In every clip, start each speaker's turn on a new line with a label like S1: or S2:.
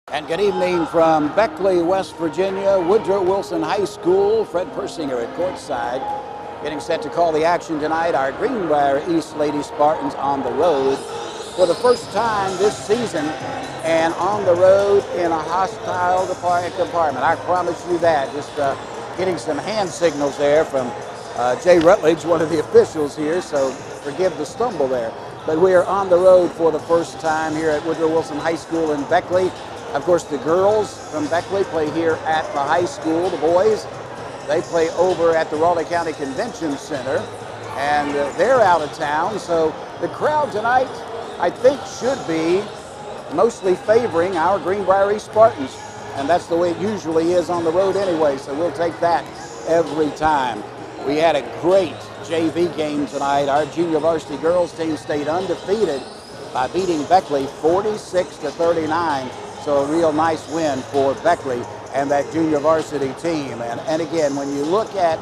S1: And good evening from Beckley, West Virginia, Woodrow Wilson High School. Fred Persinger at courtside, getting set to call the action tonight. Our Greenbrier East Lady Spartans on the road for the first time this season, and on the road in a hostile compartment. I promise you that. Just getting some hand signals there from Jay Rutledge, one of the officials here, so forgive the stumble there. But we are on the road for the first time here at Woodrow Wilson High School in Beckley. Of course, the girls from Beckley play here at the high school. The boys, they play over at the Raleigh County Convention Center, and they're out of town. So the crowd tonight, I think, should be mostly favoring our Greenbrier East Spartans, and that's the way it usually is on the road anyway, so we'll take that every time. We had a great JV game tonight. Our junior varsity girls team stayed undefeated by beating Beckley 46-39. So a real nice win for Beckley and that junior varsity team. And again, when you look at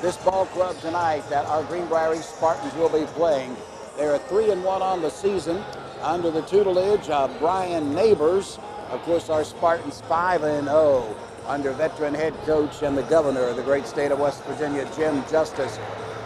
S1: this ball club tonight that our Greenbrier East Spartans will be playing, they're 3-1 on the season under the tutelage of Brian Neighbors. Of course, our Spartans 5-0 under veteran head coach and the governor of the great state of West Virginia, Jim Justice.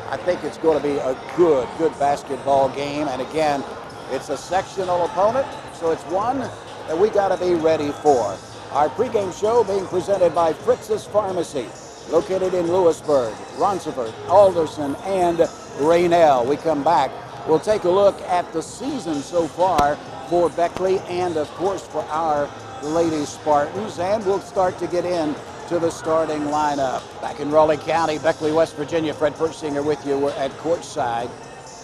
S1: I think it's going to be a good basketball game. And again, it's a sectional opponent, so it's one that we got to be ready for. Our pregame show being presented by Fritz's Pharmacy, located in Lewisburg, Ronceverte, Alderson, and Raynell. We come back, we'll take a look at the season so far for Beckley and, of course, for our Lady Spartans, and we'll start to get in to the starting lineup. Back in Raleigh County, Beckley, West Virginia, Fred Persinger with you. We're at courtside,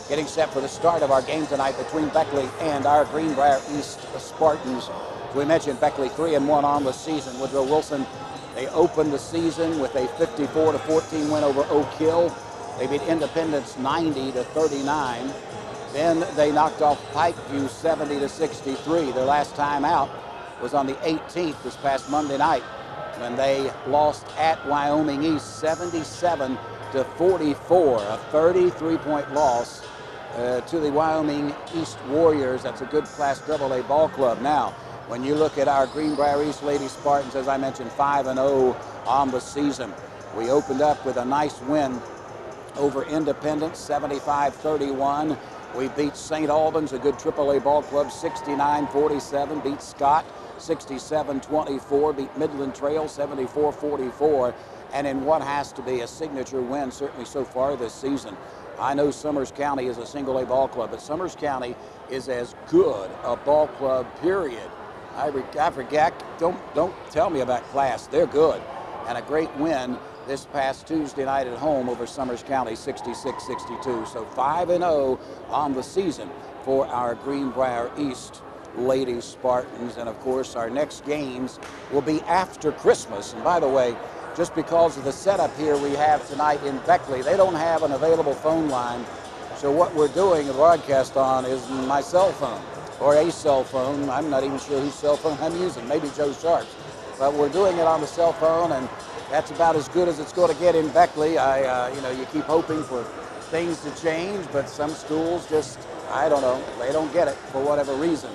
S1: getting set for the start of our game tonight between Beckley and our Greenbrier East Spartans. As we mentioned, Beckley 3-1 on the season. Woodrow Wilson, they opened the season with a 54-14 win over Oak Hill. They beat Independence 90-39. Then they knocked off Pikeview 70-63. Their last time out was on the 18th, this past Monday night, when they lost at Wyoming East 77-44, a 33-point loss to the Wyoming East Warriors. That's a good Class AA ball club. Now, when you look at our Greenbrier East Lady Spartans, as I mentioned, 5-0 on the season. We opened up with a nice win over Independence, 75-31. We beat St. Albans, a good AAA ball club, 69-47. Beat Scott 67-24. Beat Midland Trail 74-44. And in what has to be a signature win, certainly so far this season. I know Summers County is a single-A ball club, but Summers County is as good a ball club, period. I forget, don't tell me about class. They're good. And a great win this past Tuesday night at home over Summers County, 66-62. So 5-0 on the season for our Greenbrier East Lady Spartans. And of course, our next games will be after Christmas. And by the way, just because of the setup here we have tonight in Beckley, they don't have an available phone line. So what we're doing a broadcast on is my cell phone, or a cell phone. I'm not even sure whose cell phone I'm using, maybe Joe Sharp's. But we're doing it on the cell phone, and that's about as good as it's going to get in Beckley. You keep hoping for things to change, but some schools just, I don't know, they don't get it for whatever reason.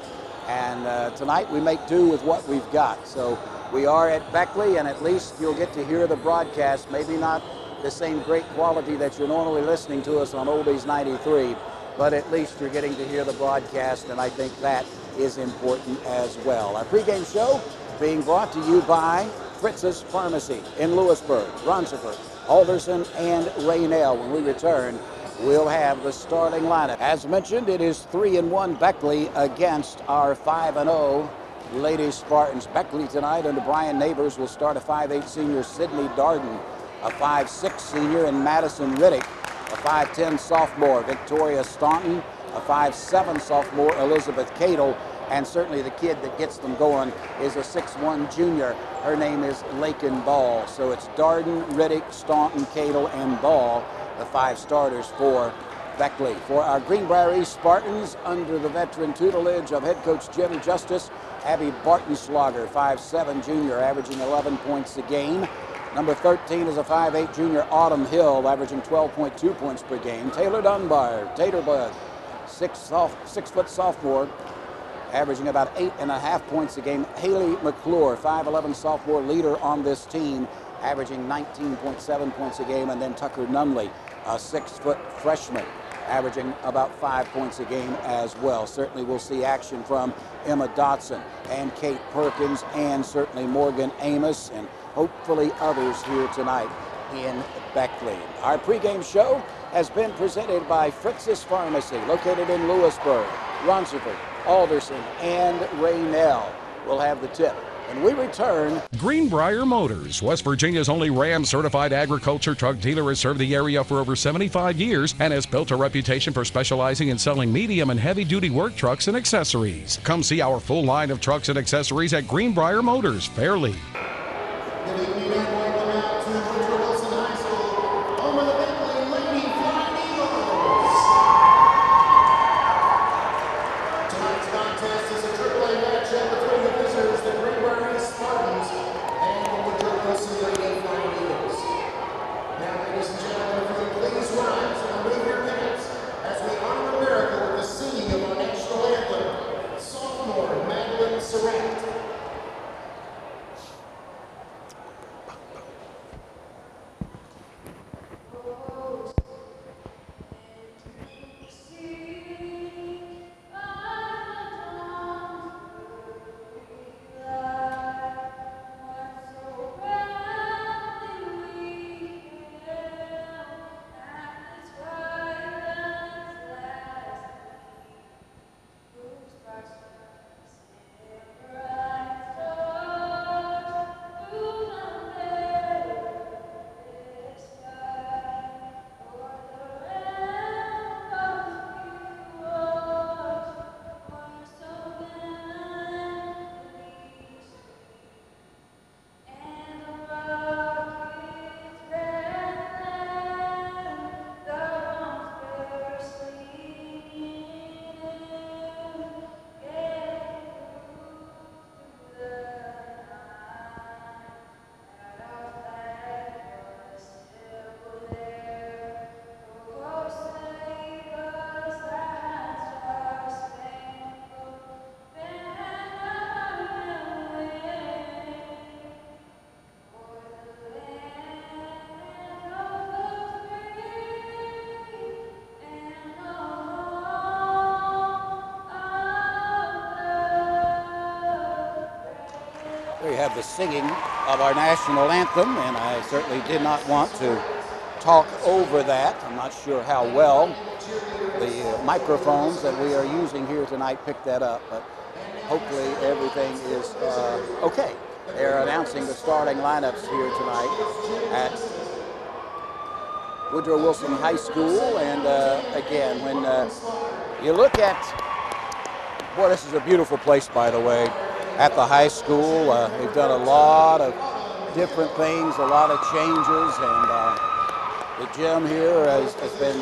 S1: And tonight we make do with what we've got. So we are at Beckley, and at least you'll get to hear the broadcast. Maybe not the same great quality that you're normally listening to us on Oldies 93, but at least you're getting to hear the broadcast, and I think that is important as well. Our pregame show being brought to you by Fritz's Pharmacy in Lewisburg, Ronceverte, Alderson, and Raynell. When we return, we'll have the starting lineup. As mentioned, it is 3-1 Beckley against our 5-0 Lady Spartans. Beckley tonight under Brian Neighbors will start a 5'8 senior Sydney Darden, a 5'6 senior in Madison Riddick, a 5'10 sophomore Victoria Staunton, a 5'7 sophomore Elizabeth Cadle, and certainly the kid that gets them going is a 6'1 junior. Her name is Lakin Ball. So it's Darden, Riddick, Staunton, Cadle, and Ball, the 5 starters for Beckley. For our Greenbrier East Spartans, under the veteran tutelage of head coach Jim Justice, Abby Bartenschlager, 5'7 junior, averaging 11 points a game. Number 13 is a 5'8 junior, Autumn Hill, averaging 12.2 points per game. Taylor Dunbar, Taterbud, 6 foot sophomore, averaging about 8.5 points a game. Haley McClure, 5'11" sophomore leader on this team, averaging 19.7 points a game. And then Tucker Nunley, a 6-foot freshman, averaging about 5 points a game as well. Certainly we'll see action from Emma Dotson and Kate Perkins and certainly Morgan Amos and hopefully others here tonight in Beckley. Our pregame show has been presented by Fritz's Pharmacy, located in Lewisburg, Ronceverte, Alderson, and Raynell. We'll have the tip. When we return,
S2: Greenbrier Motors, West Virginia's only Ram certified agriculture truck dealer, has served the area for over 75 years and has built a reputation for specializing in selling medium and heavy duty work trucks and accessories. Come see our full line of trucks and accessories at Greenbrier Motors, Fairleigh.
S3: Good evening and welcome out to Woodrow High School, home of the Beckley Lady Spartans. Tonight's contest is a AAA matchup between the visitors, the Greenbrier East Spartans, and the Woodrow Lady Spartans. Now, ladies and gentlemen, if you would please rise and remove your pants as we honor America with the singing of our national anthem, sophomore Madeline Surratt.
S1: we have the singing of our national anthem, and I certainly did not want to talk over that. I'm not sure how well the microphones that we are using here tonight pick that up, but hopefully everything is okay. They're announcing the starting lineups here tonight at Woodrow Wilson High School, and again, when you look at, boy, this is a beautiful place, by the way, at the high school. They've done a lot of different things, a lot of changes, and the gym here has been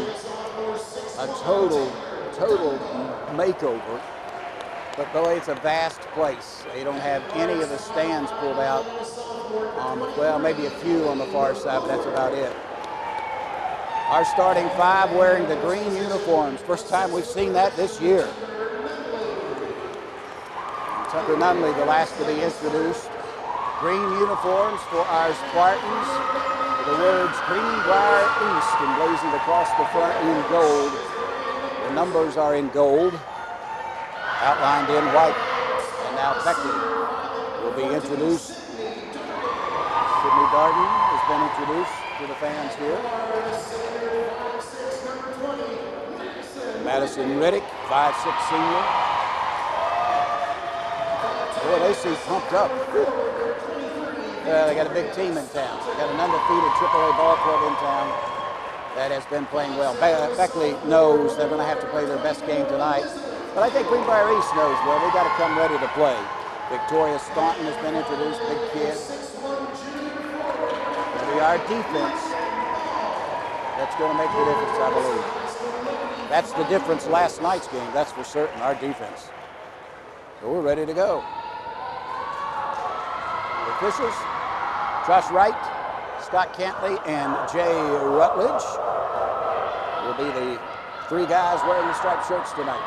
S1: a total makeover. But boy, it's a vast place. They don't have any of the stands pulled out on the, well, maybe a few on the far side, but that's about it. Our starting five wearing the green uniforms. First time we've seen that this year. Tucker Nunley, the last to be introduced. Green uniforms for our Spartans. The words Greenbrier East emblazoned across the front in gold. The numbers are in gold, outlined in white. And now Beckley will be introduced. Sydney Darden has been introduced to the fans here. Madison Riddick, 5'6" senior. Boy, they seem pumped up. They got a big team in town. They got an undefeated AAA ball club in town that has been playing well. Beckley knows they're going to have to play their best game tonight. But I think Greenbrier East knows, well, they got to come ready to play. Victoria Staunton has been introduced, big kid. It'll be our defense that's going to make the difference, I believe. That's the difference last night's game, that's for certain, our defense. So we're ready to go. The officials, Josh Wright, Scott Cantley, and Jay Rutledge will be the three guys wearing the striped shirts tonight.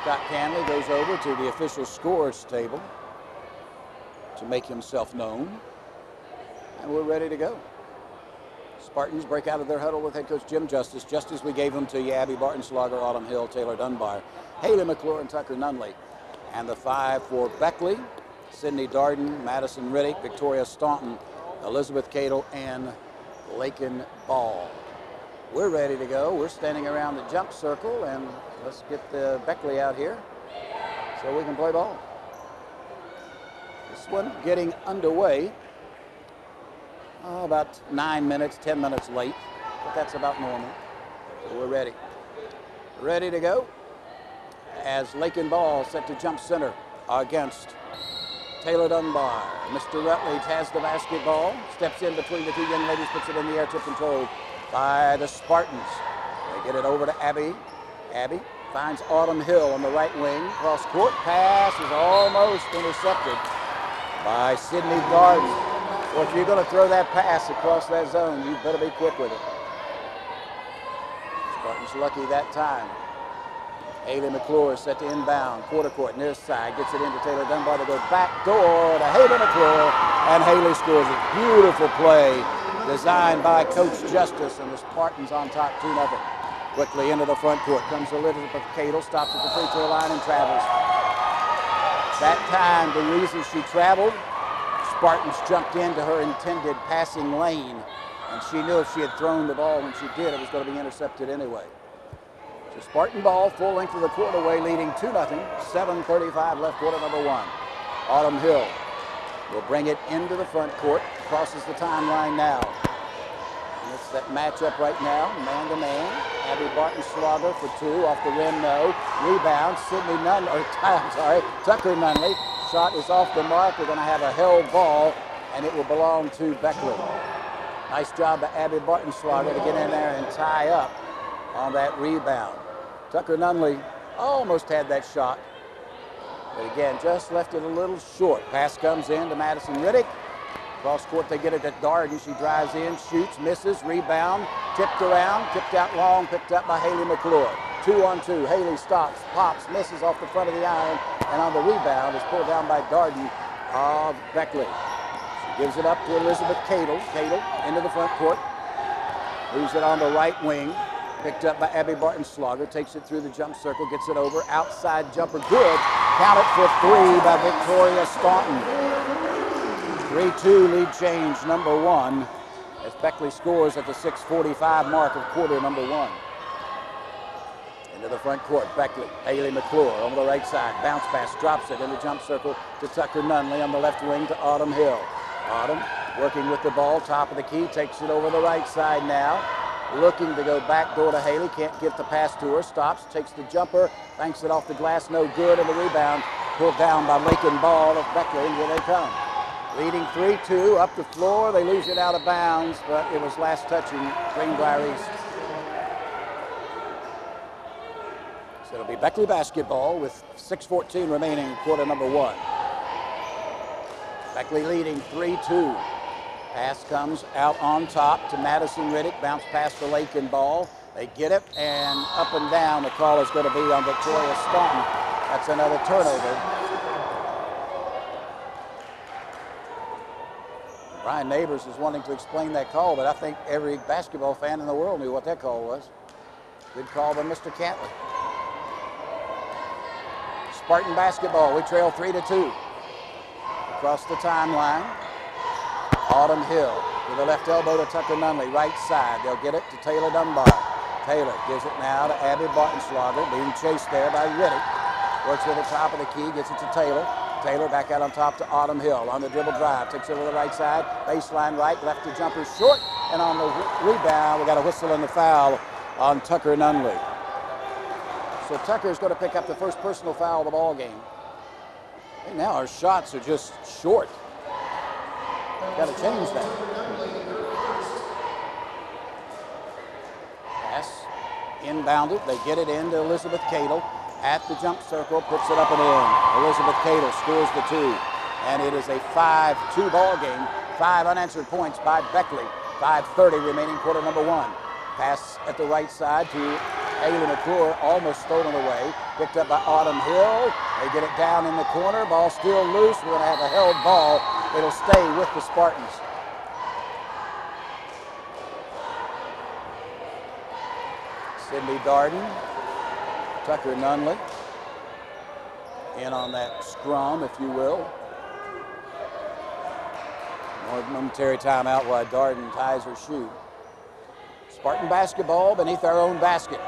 S1: Scott Canley goes over to the official scores table to make himself known. And we're ready to go. Spartans break out of their huddle with head coach Jim Justice, just as we gave them to you, Abby Barton-Slogger, Autumn Hill, Taylor Dunbar, Haley McClure, and Tucker Nunley. And the 5 for Beckley, Sydney Darden, Madison Riddick, Victoria Staunton, Elizabeth Cadle, and Lakin Ball. We're ready to go. We're standing around the jump circle, and let's get the Beckley out here so we can play ball. This one getting underway about 9 minutes, 10 minutes late, but that's about normal. So we're ready. Ready to go as Lakin Ball set to jump center against Taylor Dunbar. Mr. Rutledge has the basketball, steps in between the two young ladies, puts it in the air, tip controlled by the Spartans. They get it over to Abby. Abby finds Autumn Hill on the right wing. Cross court pass is almost intercepted by Sydney Darden. Well, if you're going to throw that pass across that zone, you better be quick with it. Spartans lucky that time. Haley McClure set to inbound, quarter court near side, gets it into Taylor Dunbar to go back door to Haley McClure, and Haley scores a beautiful play designed by Coach Justice, and the Spartans on top 2-0. Quickly into the front court comes Elizabeth Cadle, stops at the free throw line and travels. That time, the reason she traveled, Spartans jumped into her intended passing lane, and she knew if she had thrown the ball when she did, it was going to be intercepted anyway. So Spartan ball, full length of the court away, leading 2-0, 7:35 left, quarter number 1. Autumn Hill will bring it into the front court, crosses the timeline now. And it's that matchup right now, man-to-man. Abby Barton-Slogger for 2, off the rim, no. Rebound, Sydney Nunley, Tucker Nunley. Shot is off the mark. We're going to have a held ball, and it will belong to Beckley. Nice job by Abby Barton-Slogger to get in there and tie up on that rebound. Tucker Nunley almost had that shot, but again, just left it a little short. Pass comes in to Madison Riddick. Cross court, they get it to Darden. She drives in, shoots, misses, rebound, tipped around, tipped out long, picked up by Haley McClure. 2-on-2, Haley stops, pops, misses off the front of the iron, and on the rebound is pulled down by Darden of Beckley. She gives it up to Elizabeth Cadle. Cadle into the front court, moves it on the right wing. Picked up by Abby Barton-Slogger, takes it through the jump circle, gets it over, outside jumper, good. Count it for 3 by Victoria Staunton. 3-2 lead change, number 1, as Beckley scores at the 6:45 mark of quarter number 1. Into the front court, Beckley, Haley McClure on the right side, bounce pass, drops it in the jump circle to Tucker Nunley on the left wing to Autumn Hill. Autumn working with the ball, top of the key, takes it over the right side now. Looking to go back door to Haley, can't get the pass to her, stops, takes the jumper, banks it off the glass, no good, and the rebound pulled down by Lakin Ball of Beckley, and here they come. Leading 3-2, up the floor, they lose it out of bounds, but it was last touching Greenbrier East. So it'll be Beckley basketball with 6:14 remaining, quarter number 1. Beckley leading 3-2. Pass comes out on top to Madison Riddick. Bounce pass to Lakin Ball. They get it, and up and down. The call is going to be on Victoria Staunton. That's another turnover. Brian Neighbors is wanting to explain that call, but I think every basketball fan in the world knew what that call was. Good call by Mr. Cantley. Spartan basketball. We trail 3-2. Across the timeline. Autumn Hill with the left elbow to Tucker Nunley, right side. They'll get it to Taylor Dunbar. Taylor gives it now to Abby Barton-Slogger, being chased there by Riddick. Works with the top of the key, gets it to Taylor. Taylor back out on top to Autumn Hill on the dribble drive. Takes it over the right side, baseline right, left to jumper short, and on the rebound, we got a whistle and the foul on Tucker Nunley. So Tucker's going to pick up the first personal foul of the ball game. And now our shots are just short. Got to change that. Pass inbounded. They get it into Elizabeth Cadle at the jump circle, puts it up and in. Elizabeth Cadle scores the 2, and it is a 5-2 ball game. 5 unanswered points by Beckley. 5:30 remaining, quarter number 1. Pass at the right side to Haley McClure almost stolen away. Picked up by Autumn Hill. They get it down in the corner. Ball still loose. We're going to have a held ball. It'll stay with the Spartans. Sydney Darden, Tucker Nunley in on that scrum, if you will. Momentary timeout while Darden ties her shoe. Spartan basketball beneath our own basket.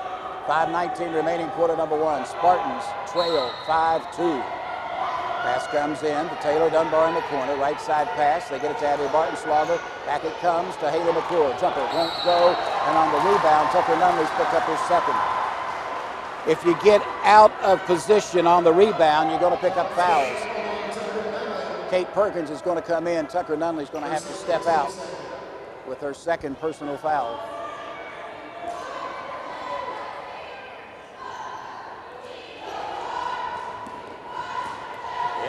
S1: 5:19 remaining, quarter number one. Spartans trail 5-2. Pass comes in to Taylor Dunbar in the corner. Right side pass. They get it to Abby Bartenschlager. Back it comes to Haley McClure. Jumper won't go. And on the rebound, Tucker Nunley's picked up his second. If you get out of position on the rebound, you're going to pick up fouls. Kate Perkins is going to come in. Tucker Nunley's going to have to step out with her second personal foul.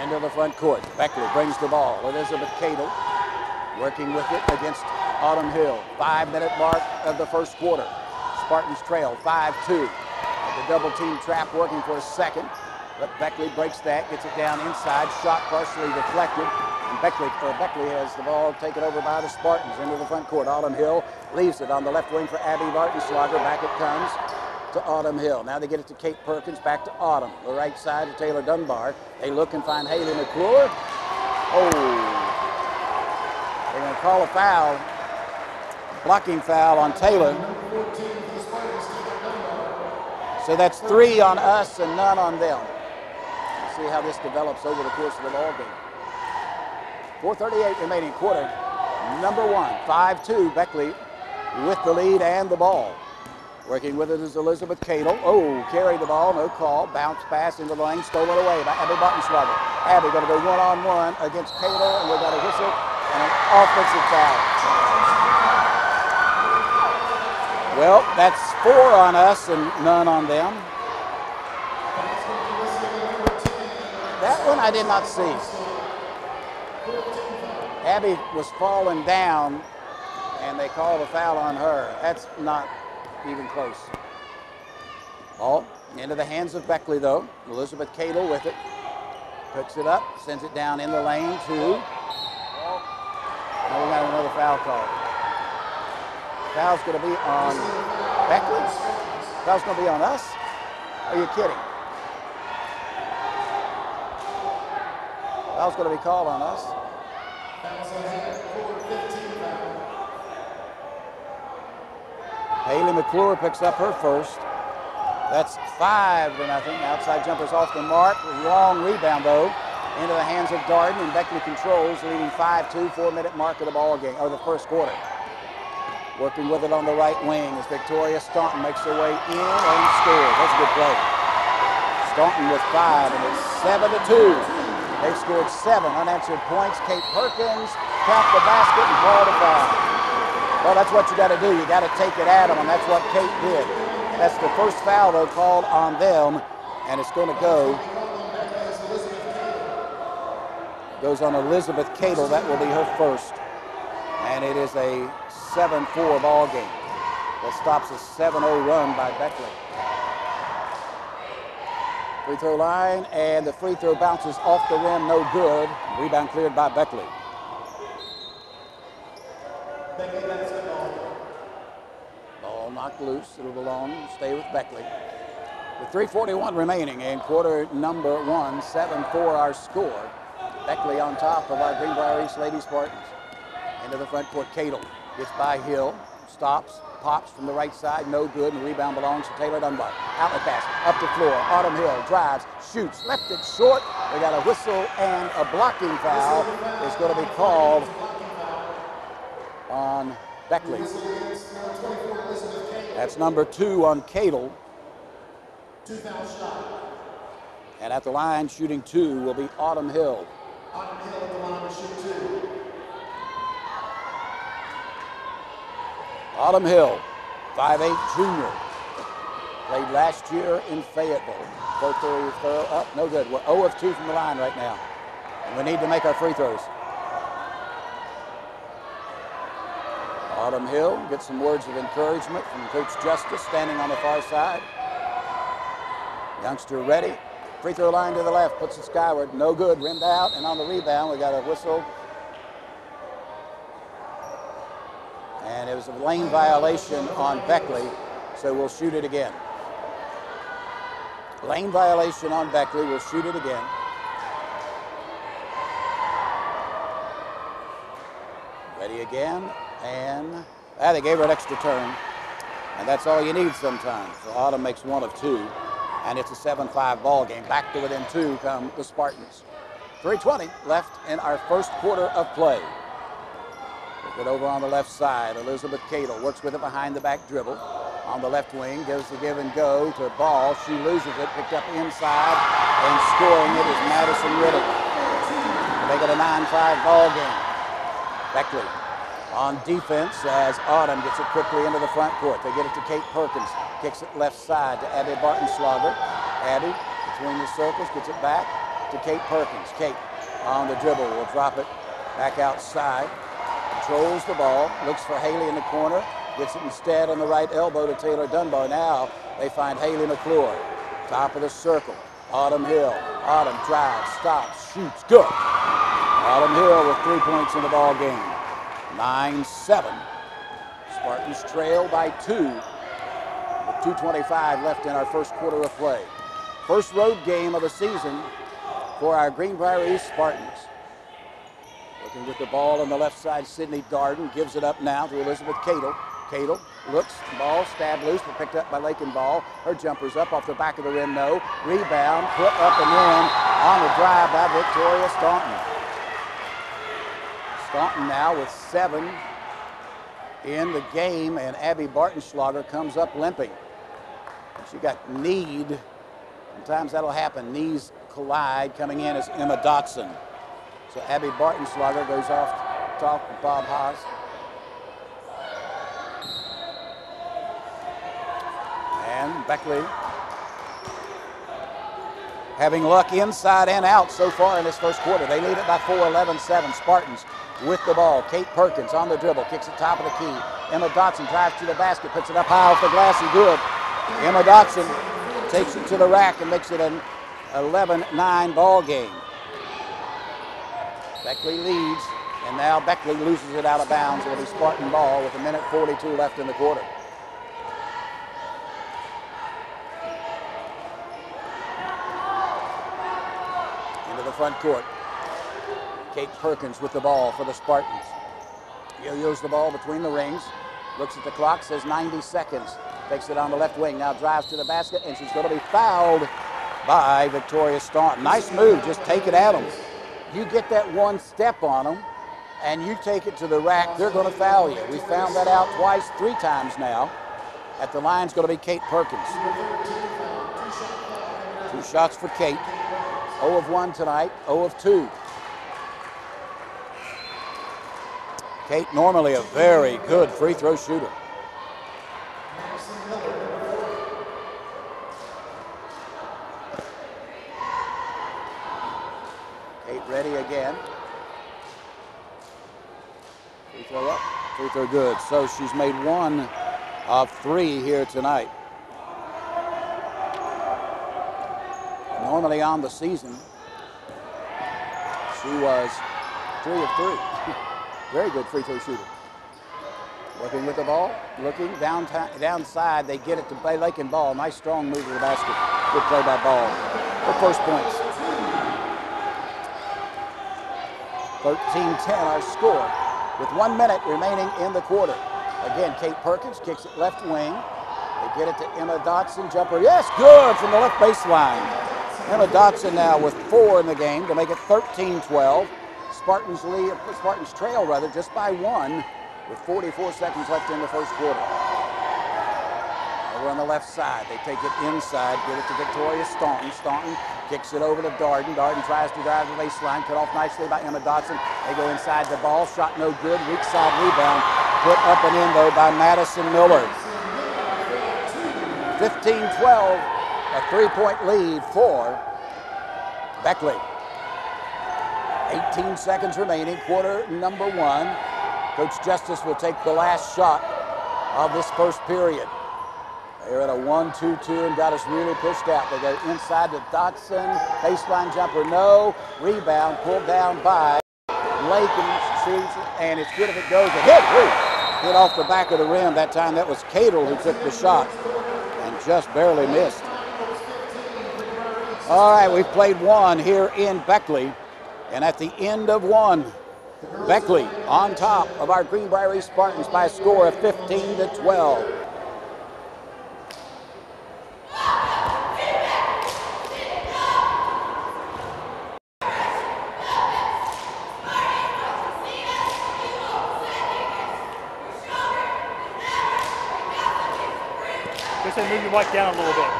S1: Into the front court. Beckley brings the ball. Elizabeth Cadle working with it against Autumn Hill. 5-minute mark of the first quarter. Spartans trail 5-2. The double team trap working for a second. But Beckley breaks that, gets it down inside. Shot partially deflected. And Beckley has the ball taken over by the Spartans into the front court. Autumn Hill leaves it on the left wing for Abby Bartenschlager. Back it comes to Autumn Hill. Now they get it to Kate Perkins, back to Autumn. The right side to Taylor Dunbar. They look and find Haley McClure. Oh, they're going to call a foul, blocking foul on Taylor. So that's 3 on us and none on them. We'll see how this develops over the course of the ball game. 4:38 remaining, quarter number one. 5-2, Beckley with the lead and the ball. Working with it is Elizabeth Cadle. Oh, carried the ball, no call. Bounce pass into the lane, stolen away by Abby Bartenschlager. Abby going to go one-on-one against Cadle, and we've got a whistle and an offensive foul. Well, that's 4 on us and none on them. That one I did not see. Abby was falling down, and they called a foul on her. That's not even close. Ball into the hands of Beckley, though. Elizabeth Cadle with it. Picks it up, sends it down in the lane to... Now we got another foul call. Foul's going to be on Beckley. Foul's going to be on us. Are you kidding? Foul's going to be called on us. Haley McClure picks up her first. That's 5-0. Outside jumper's off the mark. Long rebound, though, into the hands of Darden, and Beckley controls, leading 5-2, 4-minute mark of the ball game, or the first quarter. Working with it on the right wing as Victoria Staunton makes her way in and scores. That's a good play. Staunton with 5, and it's 7-2. They've scored 7 unanswered points. Kate Perkins count the basket and call the foul. Well, that's what you got to do. You got to take it at them, and that's what Kate did. That's the first foul, though, called on them, and it's going to go. Goes on Elizabeth Cadle. That will be her first, and it is a 7-4 ball game. That stops a 7-0 run by Beckley. Free throw line, and the free throw bounces off the rim, no good. Rebound cleared by Beckley. Ball knocked loose. It'll belong, stay with Beckley. With 3:41 remaining in quarter number one, 7-4 our score. Beckley on top of our Greenbrier East Lady Spartans. Into the front court, Cadle gets by Hill, stops, pops from the right side, no good, and the rebound belongs to Taylor Dunbar. Outlet pass, up the floor, Autumn Hill drives, shoots, left it short. They got a whistle, and a blocking foul is going to be called on Beckley. That's number 2 on Cadle. And at the line, shooting 2 will be Autumn Hill.
S3: Autumn Hill at the line to shoot 2.
S1: Autumn Hill, 5'8" junior. Played last year in Fayetteville. Both throw up, no good. We're 0 of 2 from the line right now. And we need to make our free throws. Autumn Hill gets some words of encouragement from Coach Justice standing on the far side. Youngster ready. Free throw line to the left, puts it skyward. No good, rimmed out, and on the rebound we got a whistle. And it was a lane violation on Beckley, so we'll shoot it again. Lane violation on Beckley, we'll shoot it again. Ready again, and they gave her an extra turn. And that's all you need sometimes. So Autumn makes one of two, and it's a 7-5 ball game. Back to within two come the Spartans. 3:20 left in our first quarter of play. Look it over on the left side. Elizabeth Cadle works with it behind the back dribble. On the left wing, gives the give and go to Ball. She loses it, picked up inside, and scoring it is Madison Riddick. Make it a 9-5 ball game. Beckley on defense as Autumn gets it quickly into the front court. They get it to Kate Perkins. Kicks it left side to Abby Bartenschlager. Abby between the circles, gets it back to Kate Perkins. Kate on the dribble will drop it back outside. Controls the ball, looks for Haley in the corner. Gets it instead on the right elbow to Taylor Dunbar. Now they find Haley McClure. Top of the circle. Autumn Hill. Autumn drives, stops, shoots. Good. Autumn Hill with 3 points in the ball game. 9-7. Spartans trail by 2 with 2:25 left in our first quarter of play. First road game of the season for our Greenbrier East Spartans. Looking with the ball on the left side, Sydney Darden gives it up now to Elizabeth Cadle. Cadle looks, ball stabbed loose, but picked up by Lakin Ball. Her jumper's up off the back of the rim, no. Rebound, put up and in on the drive by Victoria Staunton. Staunton now with 7 in the game, and Abby Bartenschlager comes up limping. She got kneed. Sometimes that'll happen. Knees collide. Coming in is Emma Dotson. So Abby Bartenschlager goes off to talk with Bob Haas. And Beckley having luck inside and out so far in this first quarter. They lead it by 4, 11-7. Spartans with the ball. Kate Perkins on the dribble, kicks it top of the key. Emma Dotson drives to the basket, puts it up high off the glass and good. Emma Dotson takes it to the rack and makes it an 11-9 ball game. Beckley leads, and now Beckley loses it out of bounds. It'll be Spartan ball with 1:42 left in the quarter. Into the front court. Kate Perkins with the ball for the Spartans. Yo-yos the ball between the rings. Looks at the clock, says 90 seconds. Takes it on the left wing, now drives to the basket, and she's going to be fouled by Victoria Staunton. Nice move, just take it at them. You get that one step on them, and you take it to the rack, they're going to foul you. We found that out twice, 3 times now. At the line's going to be Kate Perkins. 2 shots for Kate. 0 of 1 tonight, 0 of 2. Kate normally a very good free throw shooter. Kate ready again. Free throw up, free throw good. So she's made 1 of 3 here tonight. Normally on the season, she was 3 of 3. Very good free throw shooter. Working with the ball, looking downside. They get it to play Lakin Ball. Nice strong move to the basket. Good play by Ball. Her first points. 13-10 our score with 1 minute remaining in the quarter. Again, Kate Perkins kicks it left wing. They get it to Emma Dotson. Jumper, yes, good from the left baseline. Emma Dotson now with 4 in the game to make it 13-12. Spartans trail just by 1 with 44 seconds left in the first quarter. Over on the left side, they take it inside, give it to Victoria Staunton. Staunton kicks it over to Darden. Darden tries to drive the baseline, cut off nicely by Emma Dotson. They go inside the ball, shot no good, weak side rebound, put up and in though by Madison Miller. 15-12, a 3-point lead for Beckley. 18 seconds remaining, quarter number 1. Coach Justice will take the last shot of this first period. They're at a 1-2-2 and got us really pushed out. They go inside to Dotson. Baseline jumper, no. Rebound pulled down by Lakin, and it's good if it goes. A hit. Hit off the back of the rim. That time that was Cadle who took the shot and just barely missed. All right, we've played one here in Beckley, and at the end of one, Beckley on top of our Greenbrier East Spartans by a score of 15-12.
S4: Just move your mic down a little bit.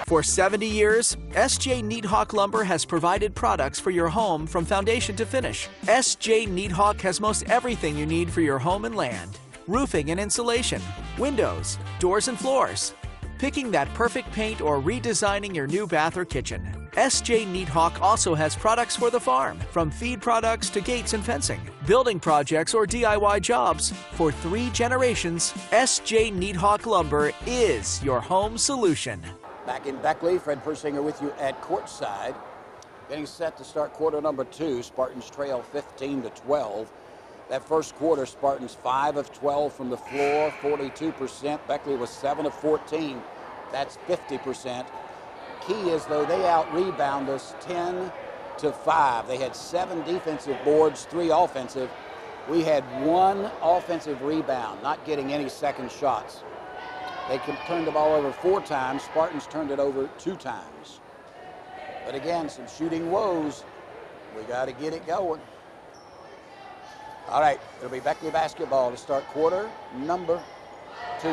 S5: For 70 years, S.J. Needhawk Lumber has provided products for your home from foundation to finish. S.J. Needhawk has most everything you need for your home and land. Roofing and insulation, windows, doors and floors. Picking that perfect paint or redesigning your new bath or kitchen. S.J. Needhawk also has products for the farm, from feed products to gates and fencing. Building projects or DIY jobs. For 3 generations, S.J. Needhawk Lumber is your home solution.
S1: Back in Beckley, Fred Persinger with you at courtside. Getting set to start quarter number 2. Spartans trail 15-12. That first quarter, Spartans 5 of 12 from the floor, 42%. Beckley was 7 of 14. That's 50%. Key is, though, they out-rebound us 10-5. They had 7 defensive boards, 3 offensive. We had 1 offensive rebound, not getting any second shots. They turned the ball over 4 times. Spartans turned it over 2 times. But again, some shooting woes. We got to get it going. All right, it'll be Beckley basketball to start quarter number 2.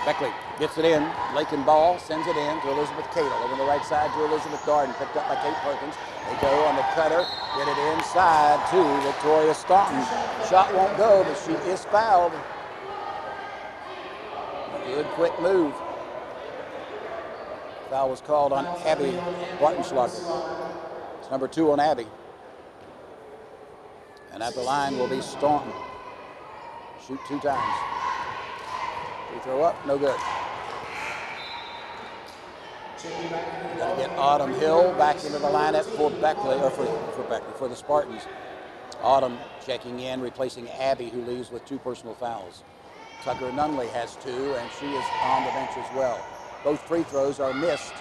S1: Beckley gets it in. Lakin ball, sends it in to Elizabeth Cadle. Over the right side to Elizabeth Darden, picked up by Kate Perkins. They go on the cutter, get it inside to Victoria Staunton. Shot won't go, but she is fouled. Good quick move. Foul was called on Abby Bartenschlager. It's number 2 on Abby. And at the line will be Staunton. Shoot 2 times. Free throw up, no good. Got to get Autumn Hill back into the lineup for Beckley, or for the Spartans. Autumn checking in, replacing Abby, who leaves with 2 personal fouls. Tucker Nunley has 2, and she is on the bench as well. Both free throws are missed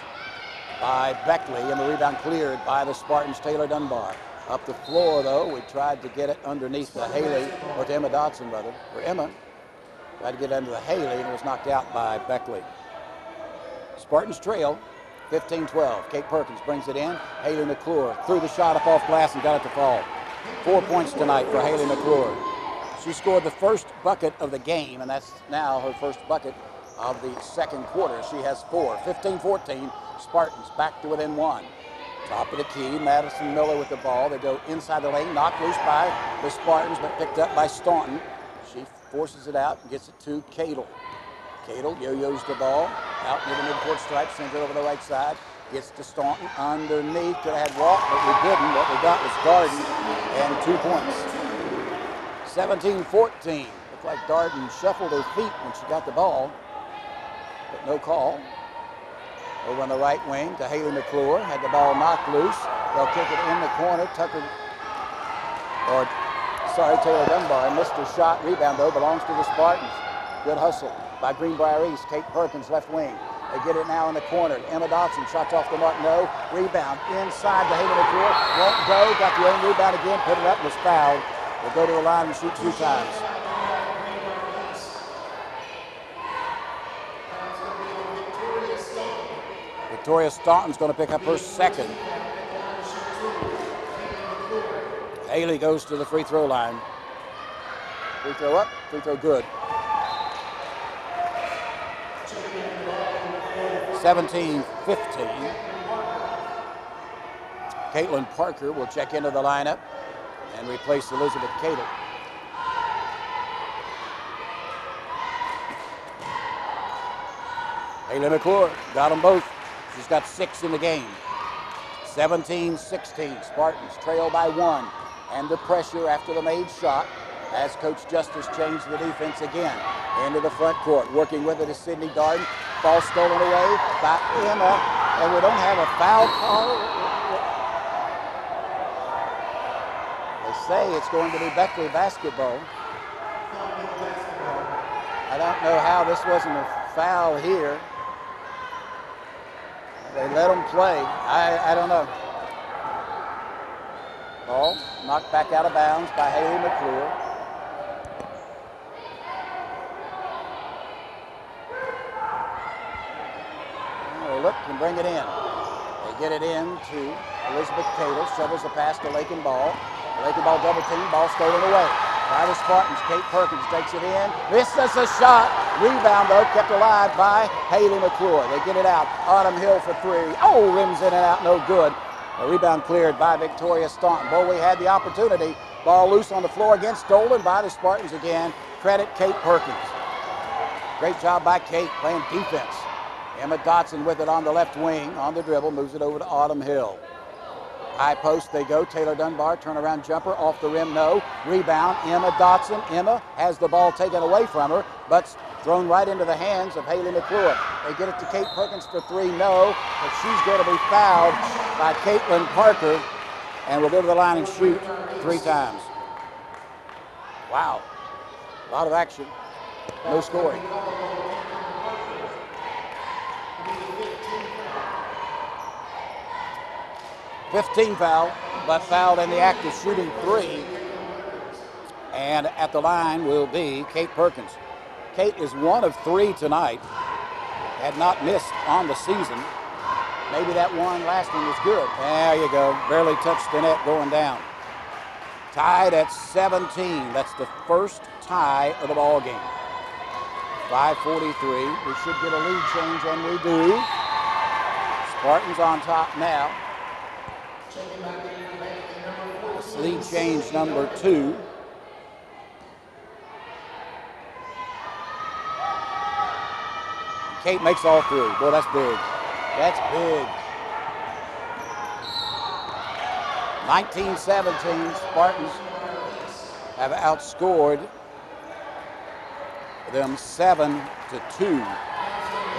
S1: by Beckley, and the rebound cleared by the Spartans' Taylor Dunbar. Up the floor, though, we tried to get it underneath the Haley, or to Emma Dodson, rather, or Emma. Tried to get it under the Haley, and it was knocked out by Beckley. Spartans trail 15-12. Kate Perkins brings it in. Haley McClure threw the shot up off glass and got it to fall. 4 points tonight for Haley McClure. She scored the first bucket of the game, and that's now her first bucket of the second quarter. She has 4. 15-14. Spartans back to within 1. Top of the key, Madison Miller with the ball. They go inside the lane, knocked loose by the Spartans, but picked up by Staunton. She forces it out and gets it to Cadle. Cadle yo-yos the ball out near the midcourt stripe, sends it over the right side. Gets to Staunton underneath. Could have had Walk, but we didn't. What we got was Darden and 2 points. 17-14. Looked like Darden shuffled her feet when she got the ball, but no call. Over on the right wing to Haley McClure. Had the ball knocked loose. They'll kick it in the corner. Taylor Dunbar missed her shot. Rebound, though, belongs to the Spartans. Good hustle by Greenbrier East. Kate Perkins, left wing. They get it now in the corner. Emma Dodson, shots off the mark, no. Rebound inside to Haley McClure. Won't go. Got the own rebound again. Put it up, was fouled. Will go to the line and shoot 2 times. Victoria Staunton's going to pick up her second. Haley goes to the free throw line. Free throw up, free throw good. 17-15. Caitlin Parker will check into the lineup and replace Elizabeth Cadle. Haley McClure got them both. She's got 6 in the game. 17-16. Spartans trail by 1. And the pressure after the made shot as Coach Justice changed the defense again. Into the front court. Working with it is Sydney Darden. Ball stolen away by Emma. And we don't have a foul call. They say it's going to be Beckley basketball. I don't know how this wasn't a foul here. They let them play. I don't know. Ball knocked back out of bounds by Haley McClure. They look and bring it in. They get it in to Elizabeth Cato. Shovels the pass to Lakin Ball. Lakin Ball double team. Ball stolen away by the Spartans. Kate Perkins takes it in. Misses a shot. Rebound, though, kept alive by Haley McClure. They get it out. Autumn Hill for 3. Oh, rims in and out, no good. A rebound cleared by Victoria Staunton. Boy, we had the opportunity. Ball loose on the floor again, stolen by the Spartans again. Credit Kate Perkins. Great job by Kate playing defense. Emma Dotson with it on the left wing, on the dribble, moves it over to Autumn Hill. High post they go. Taylor Dunbar, turnaround jumper, off the rim, no. Rebound, Emma Dotson. Emma has the ball taken away from her, but thrown right into the hands of Haley McClure. They get it to Kate Perkins for 3, no, but she's going to be fouled by Caitlin Parker, and will go to the line and shoot 3 times. Wow, a lot of action, no scoring. $15 foul, but fouled in the act of shooting 3. And at the line will be Kate Perkins. Kate is 1 of 3 tonight. Had not missed on the season. Maybe that one last one was good. There you go. Barely touched the net going down. Tied at 17. That's the first tie of the ball game. 5:43. We should get a lead change, and we do. Spartans on top now. Lead change number 2. Kate makes all 3. Boy, that's big. That's big. 19-17, Spartans have outscored them 7-2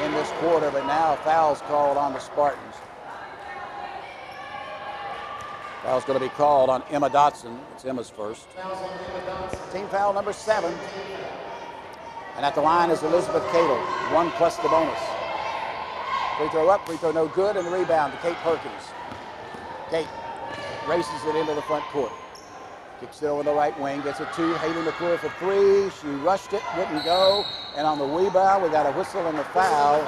S1: in this quarter, but now foul's called on the Spartans. Foul's going to be called on Emma Dotson. It's Emma's first. Team foul number 7. And at the line is Elizabeth Cato, 1 plus the bonus. Free throw up, free throw no good, and the rebound to Kate Perkins. Kate races it into the front court. Kicks it over the right wing, gets it to Haley McClure for 3. She rushed it, wouldn't go. And on the rebound, we got a whistle and a foul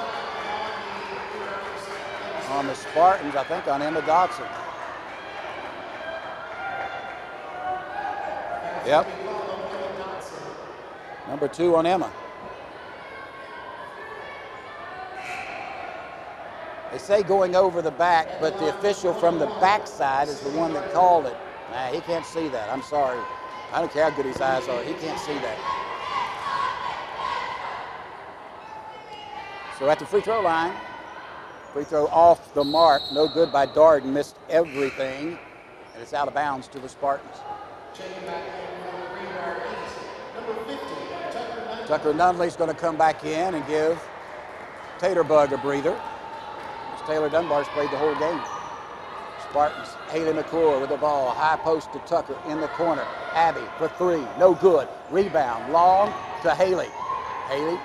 S1: on the Spartans, I think on Emma Dotson. Yep. Number 2 on Emma. They say going over the back, but the official from the backside is the one that called it. Nah, he can't see that. I'm sorry. I don't care how good his eyes are. He can't see that. So at the free throw line, free throw off the mark. No good by Darden. Missed everything. And it's out of bounds to the Spartans. Tucker Nunley's going to come back in and give Taterbug a breather. Taylor Dunbar's played the whole game. Spartans, Haley McClure with the ball. High post to Tucker in the corner. Abby for 3, no good. Rebound, long to Haley. Haley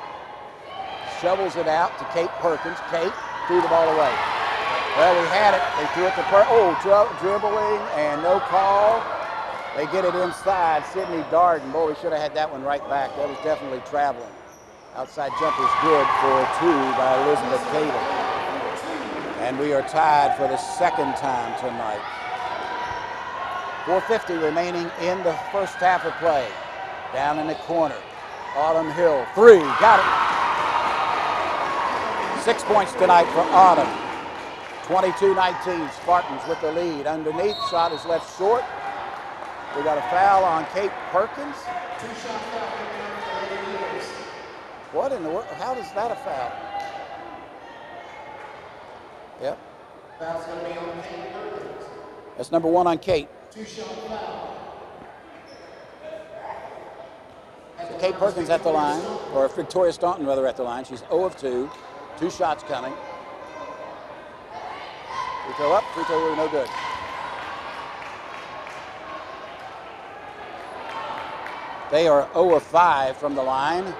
S1: shovels it out to Kate Perkins. Kate threw the ball away. Well, we had it. They threw it to dribbling and no call. They get it inside. Sydney Darden. Boy, we should have had that one right back. That was definitely traveling. Outside jumper's good for 2 by Elizabeth Cato. And we are tied for the 2nd time tonight. 4:50 remaining in the first half of play. Down in the corner. Autumn Hill, 3, got it. 6 points tonight for Autumn. 22-19, Spartans with the lead. Underneath, shot is left short. We got a foul on Kate Perkins. What in the world? How is that a foul? Yep.
S3: Foul's going to be on Kate Perkins.
S1: That's number 1 on Kate.
S3: 2-shot foul.
S1: So Kate Perkins at the line, or Victoria Staunton rather at the line. She's 0 of 2. 2 shots coming. Free throw up, free throw no good. They are 0 of 5 from the line.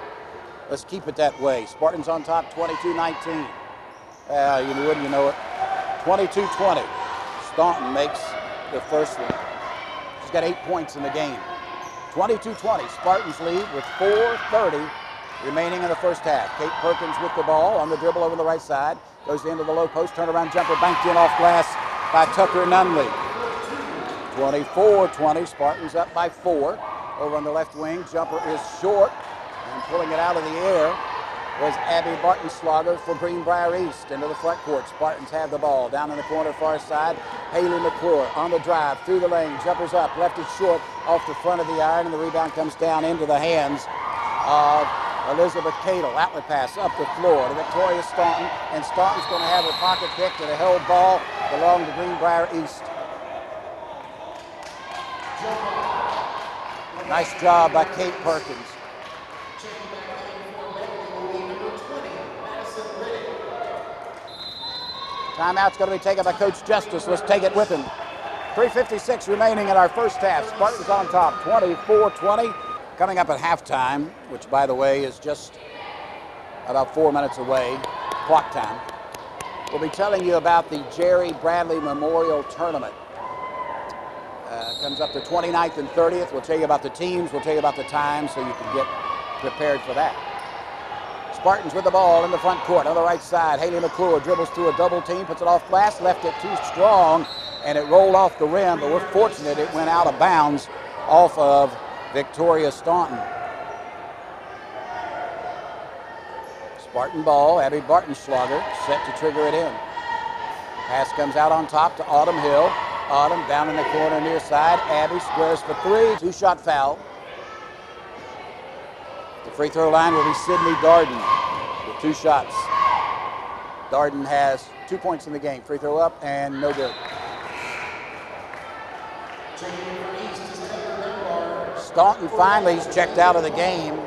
S1: Let's keep it that way. Spartans on top, 22-19. You wouldn't, you know it. 22-20. Staunton makes the first one. She's got 8 points in the game. 22-20. Spartans lead with 4:30 remaining in the first half. Kate Perkins with the ball on the dribble over the right side. Goes into the low post, turnaround jumper, banked in off glass by Tucker Nunley. 24-20. Spartans up by 4. Over on the left wing, jumper is short, and pulling it out of the air was Abby Bartenschlager for Greenbrier East into the front court. Spartans have the ball down in the corner far side. Haley McClure on the drive through the lane, jumpers up, left it short off the front of the iron, and the rebound comes down into the hands of Elizabeth Cadle. Outlet pass up the floor to Victoria Staunton, and Staunton's going to have her pocket picked, and a held ball belonged to Greenbrier East. Nice job by Kate Perkins. Timeout's going to be taken by Coach Justice. Let's take it with him. 3:56 remaining in our first half. Spartans on top, 24-20. Coming up at halftime, which, by the way, is just about 4 minutes away, clock time. We'll be telling you about the Jerry Bradley Memorial Tournament. Comes up the 29th and 30th. We'll tell you about the teams. We'll tell you about the time so you can get prepared for that. Spartans with the ball in the front court on the right side. Haley McClure dribbles through a double team, puts it off glass, left it too strong, and it rolled off the rim, but we're fortunate it went out of bounds off of Victoria Staunton. Spartan ball, Abby Bartenschlager set to trigger it in. Pass comes out on top to Autumn Hill. Autumn down in the corner near side. Abby squares for 3. 2-shot foul. The free throw line will be Sydney Darden with 2 shots. Darden has 2 points in the game. Free throw up and no good. Staunton finally is checked out of the game.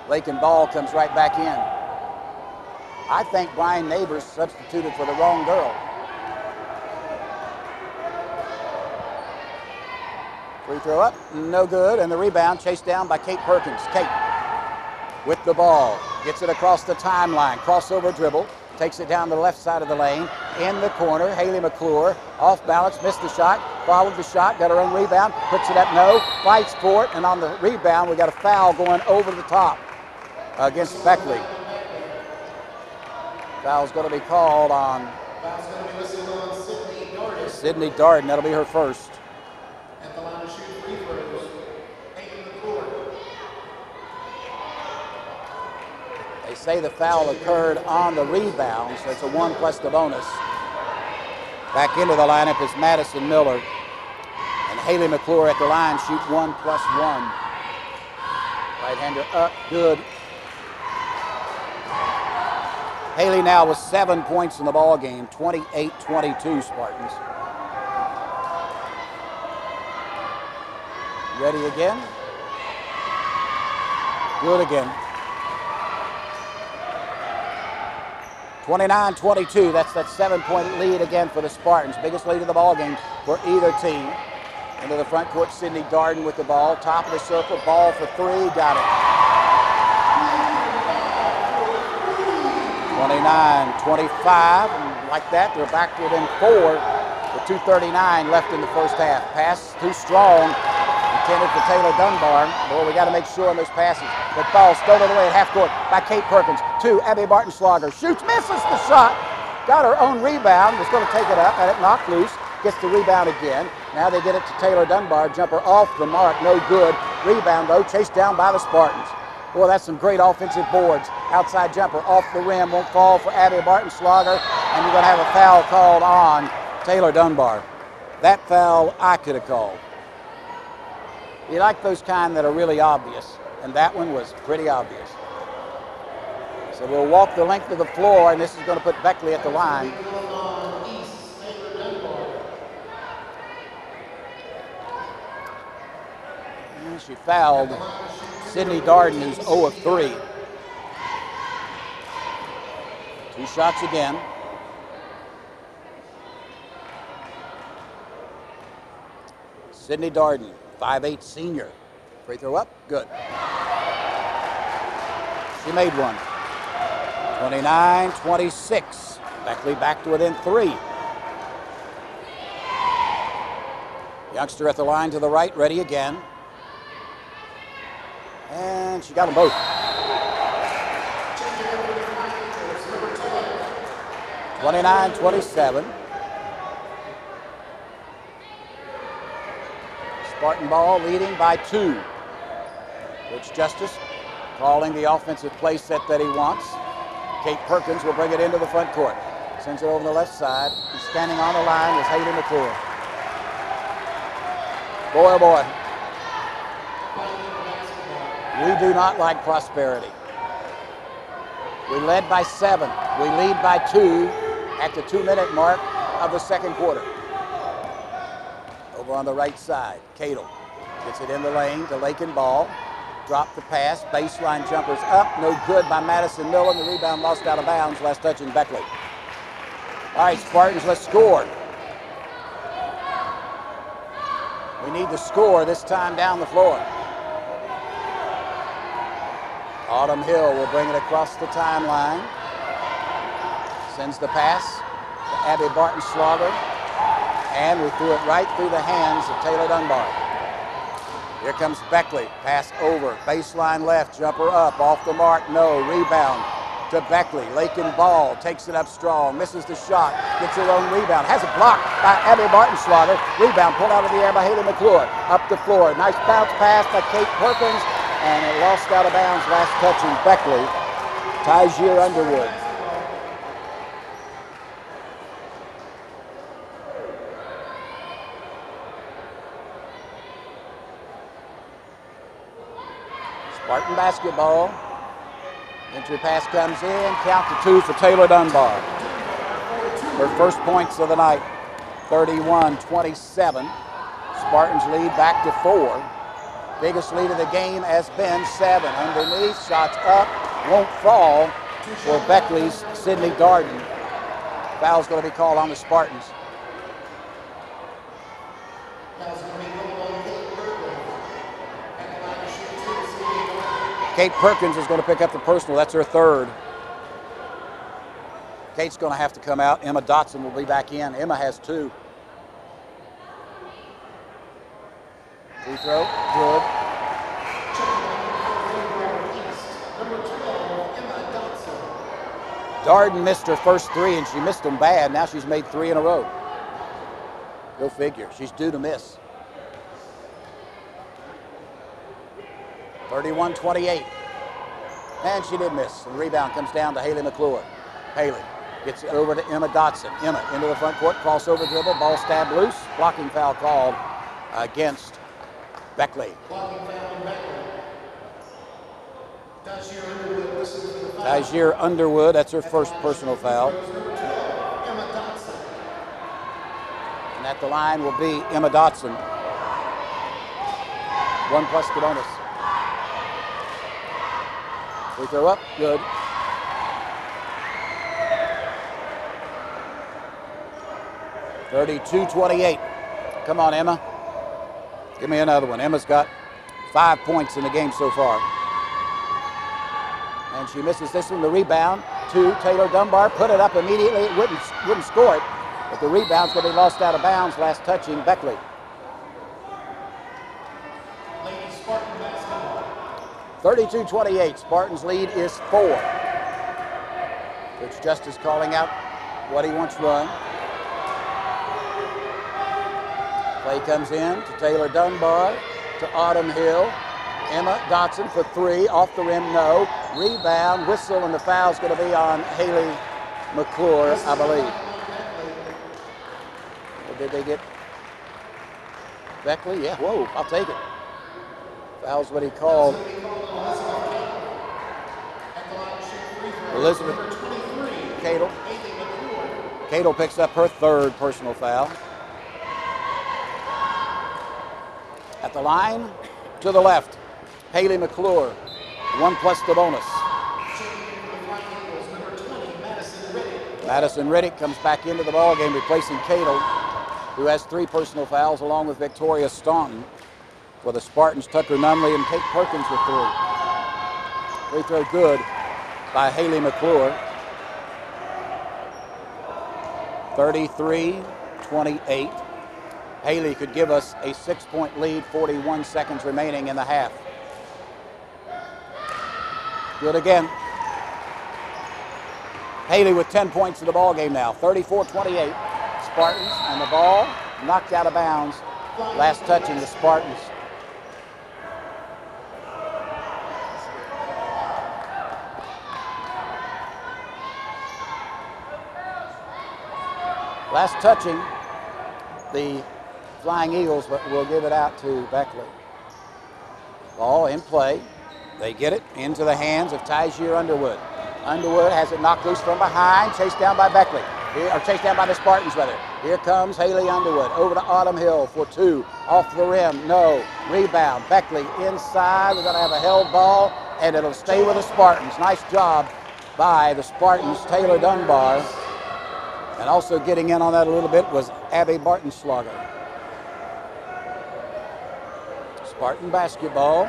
S1: Lakin Ball comes right back in. I think Brian Neighbors substituted for the wrong girl. Free throw up, no good, and the rebound chased down by Kate Perkins. Kate with the ball, gets it across the timeline, crossover dribble, takes it down the left side of the lane, in the corner, Haley McClure, off balance, missed the shot, followed the shot, got her own rebound, puts it up, no, fights for it, and on the rebound, we got a foul going over the top against Beckley. Foul's going to be called on Sydney Darden. That'll be her first.
S3: At the line to shoot free throws, Haley McClure.
S1: They say the foul occurred on the rebound, so it's a 1 plus the bonus. Back into the lineup is Madison Miller. And Haley McClure at the line, shoot 1 plus 1. Right-hander up, good. Haley now with 7 points in the ball game, 28-22 Spartans. Ready again. Good again. 29-22, that's that 7-point lead again for the Spartans. Biggest lead of the ball game for either team. Into the front court, Sydney Darden with the ball. Top of the circle, ball for 3, got it. 29-25, and like that, they're back within 4 with 2:39 left in the first half. Pass too strong, intended for Taylor Dunbar. Boy, we got to make sure on those passes. That ball stolen away at half court by Kate Perkins. 2, Abby Bartenschlager shoots, misses the shot, got her own rebound, was going to take it up, had it knocked loose, gets the rebound again. Now they get it to Taylor Dunbar, jumper off the mark, no good. Rebound though, chased down by the Spartans. Boy, that's some great offensive boards. Outside jumper off the rim, won't fall for Abby Bartenschlager, and you're going to have a foul called on Taylor Dunbar. That foul I could have called. You like those kind that are really obvious, and that one was pretty obvious. So we'll walk the length of the floor, and this is going to put Beckley at the line. line. She fouled Sydney Darden, who's 0 of 3. 2 shots again. Sydney Darden, 5'8" senior. Free throw up, good. She made one. 29-26. Beckley back to within 3. Youngster at the line to the right, ready again. And she got them both. 29-27. Spartan ball leading by 2. Coach Justice calling the offensive play set that he wants. Kate Perkins will bring it into the front court. Sends it over the left side. And standing on the line is Haley McClure. Boy, oh boy. We do not like prosperity. We led by 7. We lead by 2 at the 2-minute mark of the second quarter. Over on the right side, Cadle gets it in the lane to Lakin Ball. Drop the pass, baseline jumpers up, no good by Madison Millen. The rebound lost out of bounds, last touching Beckley. All right, Spartans, let's score. We need to score this time down the floor. Autumn Hill will bring it across the timeline. Sends the pass to Abby Barton-Slaughter. And we threw it right through the hands of Taylor Dunbar. Here comes Beckley, pass over, baseline left, jumper up, off the mark, no, rebound to Beckley. Lakin Ball takes it up strong, misses the shot, gets her own rebound, has a block by Abby Barton-Slaughter. Rebound pulled out of the air by Haley McClure. Up the floor, nice bounce pass by Kate Perkins, and it lost out of bounds, last touching Beckley. Tysier Underwood. Spartan basketball. Entry pass comes in. Count to 2 for Taylor Dunbar. Her first points of the night. 31-27. Spartans lead back to 4. Biggest lead of the game has been 7. Underneath, shots up, won't fall for Beckley's Sydney Darden. Foul's going to be called on the Spartans. Kate Perkins is going to pick up the personal. That's her 3rd. Kate's going to have to come out. Emma Dotson will be back in. Emma has 2. Free throw, good. Darden missed her first 3, and she missed them bad. Now she's made 3 in a row. Go figure. She's due to miss. 31-28. And she did miss. The rebound comes down to Haley McClure. Haley gets it over to Emma Dotson. Emma into the front court, crossover dribble, ball stabbed loose. Blocking foul called against Beckley. Tysier Underwood, that's her first personal foul. And at the line will be Emma Dotson. 1 plus the bonus. Free throw up, good. (32-28). Come on, Emma. Give me another one. Emma's got 5 points in the game so far. And she misses this one. The rebound to Taylor Dunbar. Put it up immediately. It wouldn't score it. But the rebound's going to be lost out of bounds. Last touching Beckley. 32-28. Spartans lead is 4. Coach Justice calling out what he wants run. Play comes in to Taylor Dunbar, to Autumn Hill. Emma Dotson for 3, off the rim, no. Rebound, whistle, and the foul's going to be on Haley McClure, I believe. Or did they get Beckley? Yeah, whoa, I'll take it. Foul's what he called. Elizabeth Cadle. Cadle picks up her 3rd personal foul. At the line, to the left. Haley McClure, 1 plus the bonus. Madison Riddick comes back into the ball game, replacing Cato, who has 3 personal fouls, along with Victoria Staunton. For the Spartans, Tucker Nunley and Kate Perkins with 3. Free throw good by Haley McClure. 33-28. Haley could give us a 6-point lead, 41 seconds remaining in the half. Good again. Haley with 10 points in the ball game now, 34-28. Spartans, and the ball knocked out of bounds. Last touching the Spartans. Last touching the Flying Eagles, but we'll give it out to Beckley. Ball in play. They get it into the hands of Tysier Underwood. Underwood has it knocked loose from behind, chased down by Beckley. Or chased down by the Spartans, rather. Here comes Haley Underwood over to Autumn Hill for 2. Off the rim, no. Rebound, Beckley inside. We're going to have a held ball, and it'll stay with the Spartans. Nice job by the Spartans, Taylor Dunbar. And also getting in on that a little bit was Abby Bartenschlager. Spartan basketball.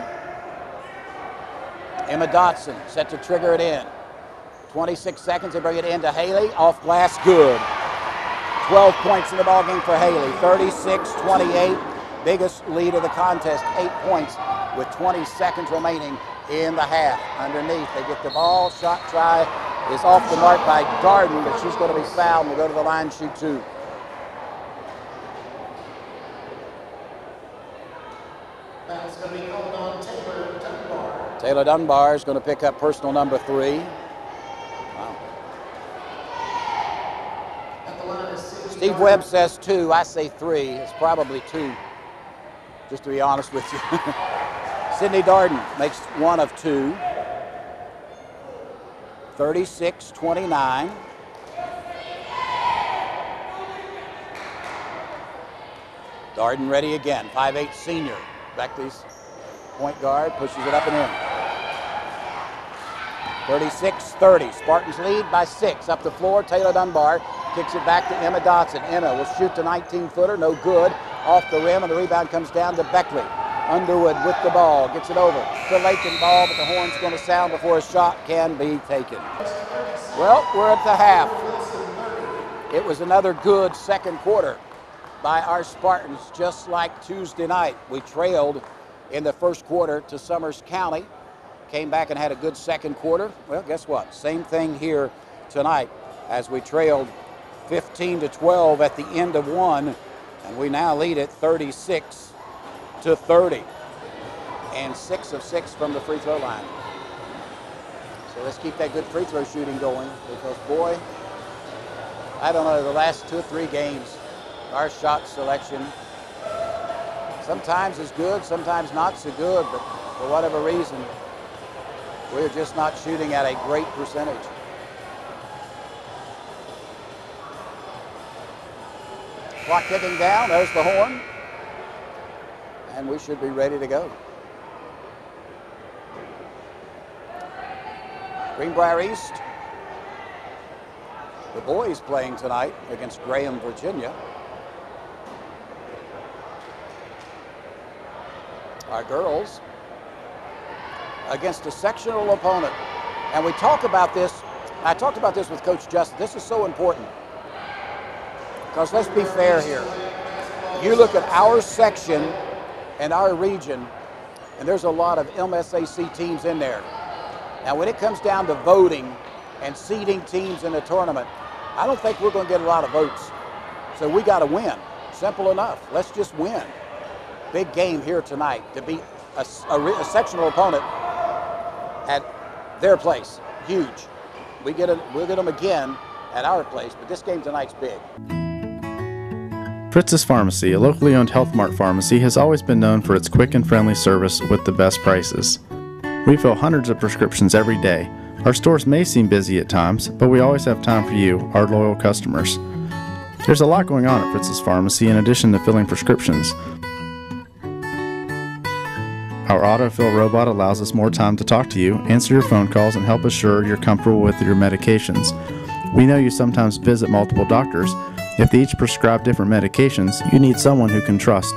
S1: Emma Dotson set to trigger it in. 26 seconds, they bring it into Haley. Off glass, good. 12 points in the ballgame for Haley. 36-28, biggest lead of the contest. 8 points with 20 seconds remaining in the half. Underneath, they get the ball. Shot try is off the mark by Darden, but she's going to be fouled and will go to the line, shoot 2.
S3: Foul's going to be called on Taylor Dunbar.
S1: Taylor Dunbar is going to pick up personal number 3. Wow.
S3: At the line is
S1: Steve Webb says 2. I say 3. It's probably 2, just to be honest with you. Sydney Darden makes 1 of 2. 36-29. Darden ready again. 5'8" senior. Beckley's point guard pushes it up and in. 36-30. Spartans lead by 6. Up the floor, Taylor Dunbar kicks it back to Emma Dotson. Emma will shoot the 19-footer. No good. Off the rim, and the rebound comes down to Beckley. Underwood with the ball, gets it over to Lakin ball, but the horn's going to sound before a shot can be taken. Well, we're at the half. It was another good second quarter by our Spartans, just like Tuesday night. We trailed in the first quarter to Summers County, came back and had a good second quarter. Well, guess what? Same thing here tonight, as we trailed 15-12 at the end of one, and we now lead at 36-30, and 6 of 6 from the free throw line. So let's keep that good free throw shooting going, because boy, I don't know, the last 2 or 3 games, our shot selection sometimes is good, sometimes not so good, but for whatever reason, we're just not shooting at a great percentage. Clock ticking down, there's the horn, and we should be ready to go. Greenbrier East, the boys playing tonight against Graham, Virginia. Our girls against a sectional opponent. And we talk about this, I talked about this with Coach Justin. This is so important, because let's be fair here. You look at our section and our region, and there's a lot of MSAC teams in there. Now, when it comes down to voting and seeding teams in the tournament, I don't think we're going to get a lot of votes. So we got to win. Simple enough. Let's just win. Big game here tonight to beat a sectional opponent at their place. Huge. We'll get them again at our place, but this game tonight's big.
S6: Fritz's Pharmacy, a locally owned Health Mart pharmacy, has always been known for its quick and friendly service with the best prices. We fill hundreds of prescriptions every day. Our stores may seem busy at times, but we always have time for you, our loyal customers. There's a lot going on at Fritz's Pharmacy in addition to filling prescriptions. Our autofill robot allows us more time to talk to you, answer your phone calls, and help assure you're comfortable with your medications. We know you sometimes visit multiple doctors. If they each prescribe different medications, you need someone who can trust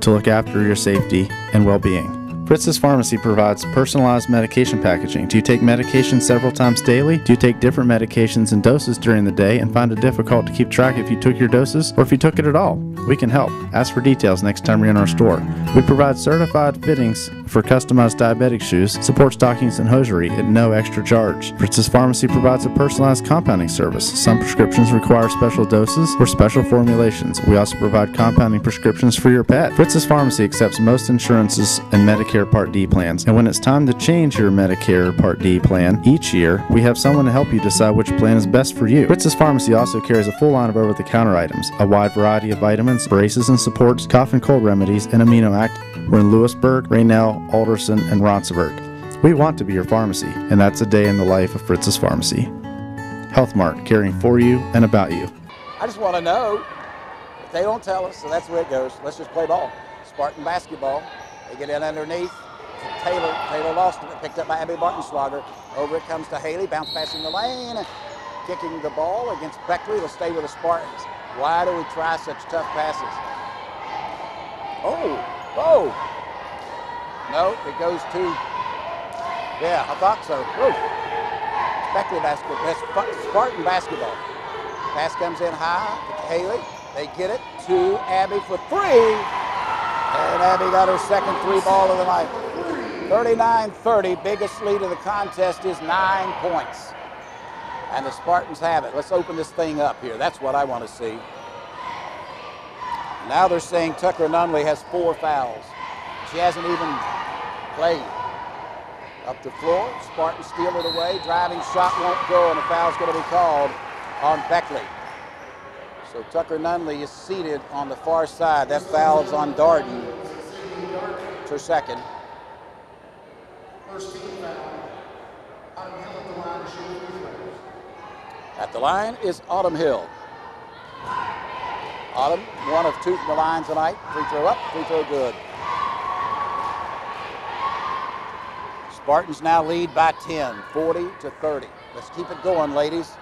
S6: to look after your safety and well-being. Fritz's Pharmacy provides personalized medication packaging. Do you take medication several times daily? Do you take different medications and doses during the day and find it difficult to keep track if you took your doses or if you took it at all? We can help. Ask for details next time you're in our store. We provide certified fittings for customized diabetic shoes, support stockings and hosiery at no extra charge. Fritz's Pharmacy provides a personalized compounding service. Some prescriptions require special doses or special formulations. We also provide compounding prescriptions for your pet. Fritz's Pharmacy accepts most insurances and Medicare Part D plans. And when it's time to change your Medicare Part D plan each year, we have someone to help you decide which plan is best for you. Fritz's Pharmacy also carries a full line of over-the-counter items, a wide variety of vitamins, braces and supports, cough and cold remedies, and amino actives. We're in Lewisburg, Raynell, Alderson, and Ronsford. We want to be your pharmacy, and that's a day in the life of Fritz's Pharmacy. Health Mart, caring for you and about you.
S1: I just want to know. If they don't tell us, so that's the way it goes. Let's just play ball. Spartan basketball. They get in underneath. Taylor lost it. Picked up by Abby Bartenschlager. Over it comes to Haley. Bounce pass in the lane. Kicking the ball against Beckley. Will stay with the Spartans. Why do we try such tough passes? Oh. No, it goes to, yeah, I thought so. Woo. Beckley basketball. That's Spartan basketball. Pass comes in high to Haley. They get it to Abby for three. And Abby got her second three ball of the night. 39-30, biggest lead of the contest is 9 points. And the Spartans have it. Let's open this thing up here. That's what I want to see. Now they're saying Tucker Nunley has 4 fouls. She hasn't even played. Up the floor, Spartans steal it away. Driving shot won't go, and a foul's going to be called on Beckley. So Tucker Nunley is seated on the far side. That foul is on Darden. It's her second.
S3: First team foul. Autumn Hill at the line to shoot free throws.
S1: At the line is Autumn Hill. Autumn, 1 of 2 from the line tonight. Free throw up, free throw good. Spartans now lead by 10, 40-30. Let's keep it going, ladies.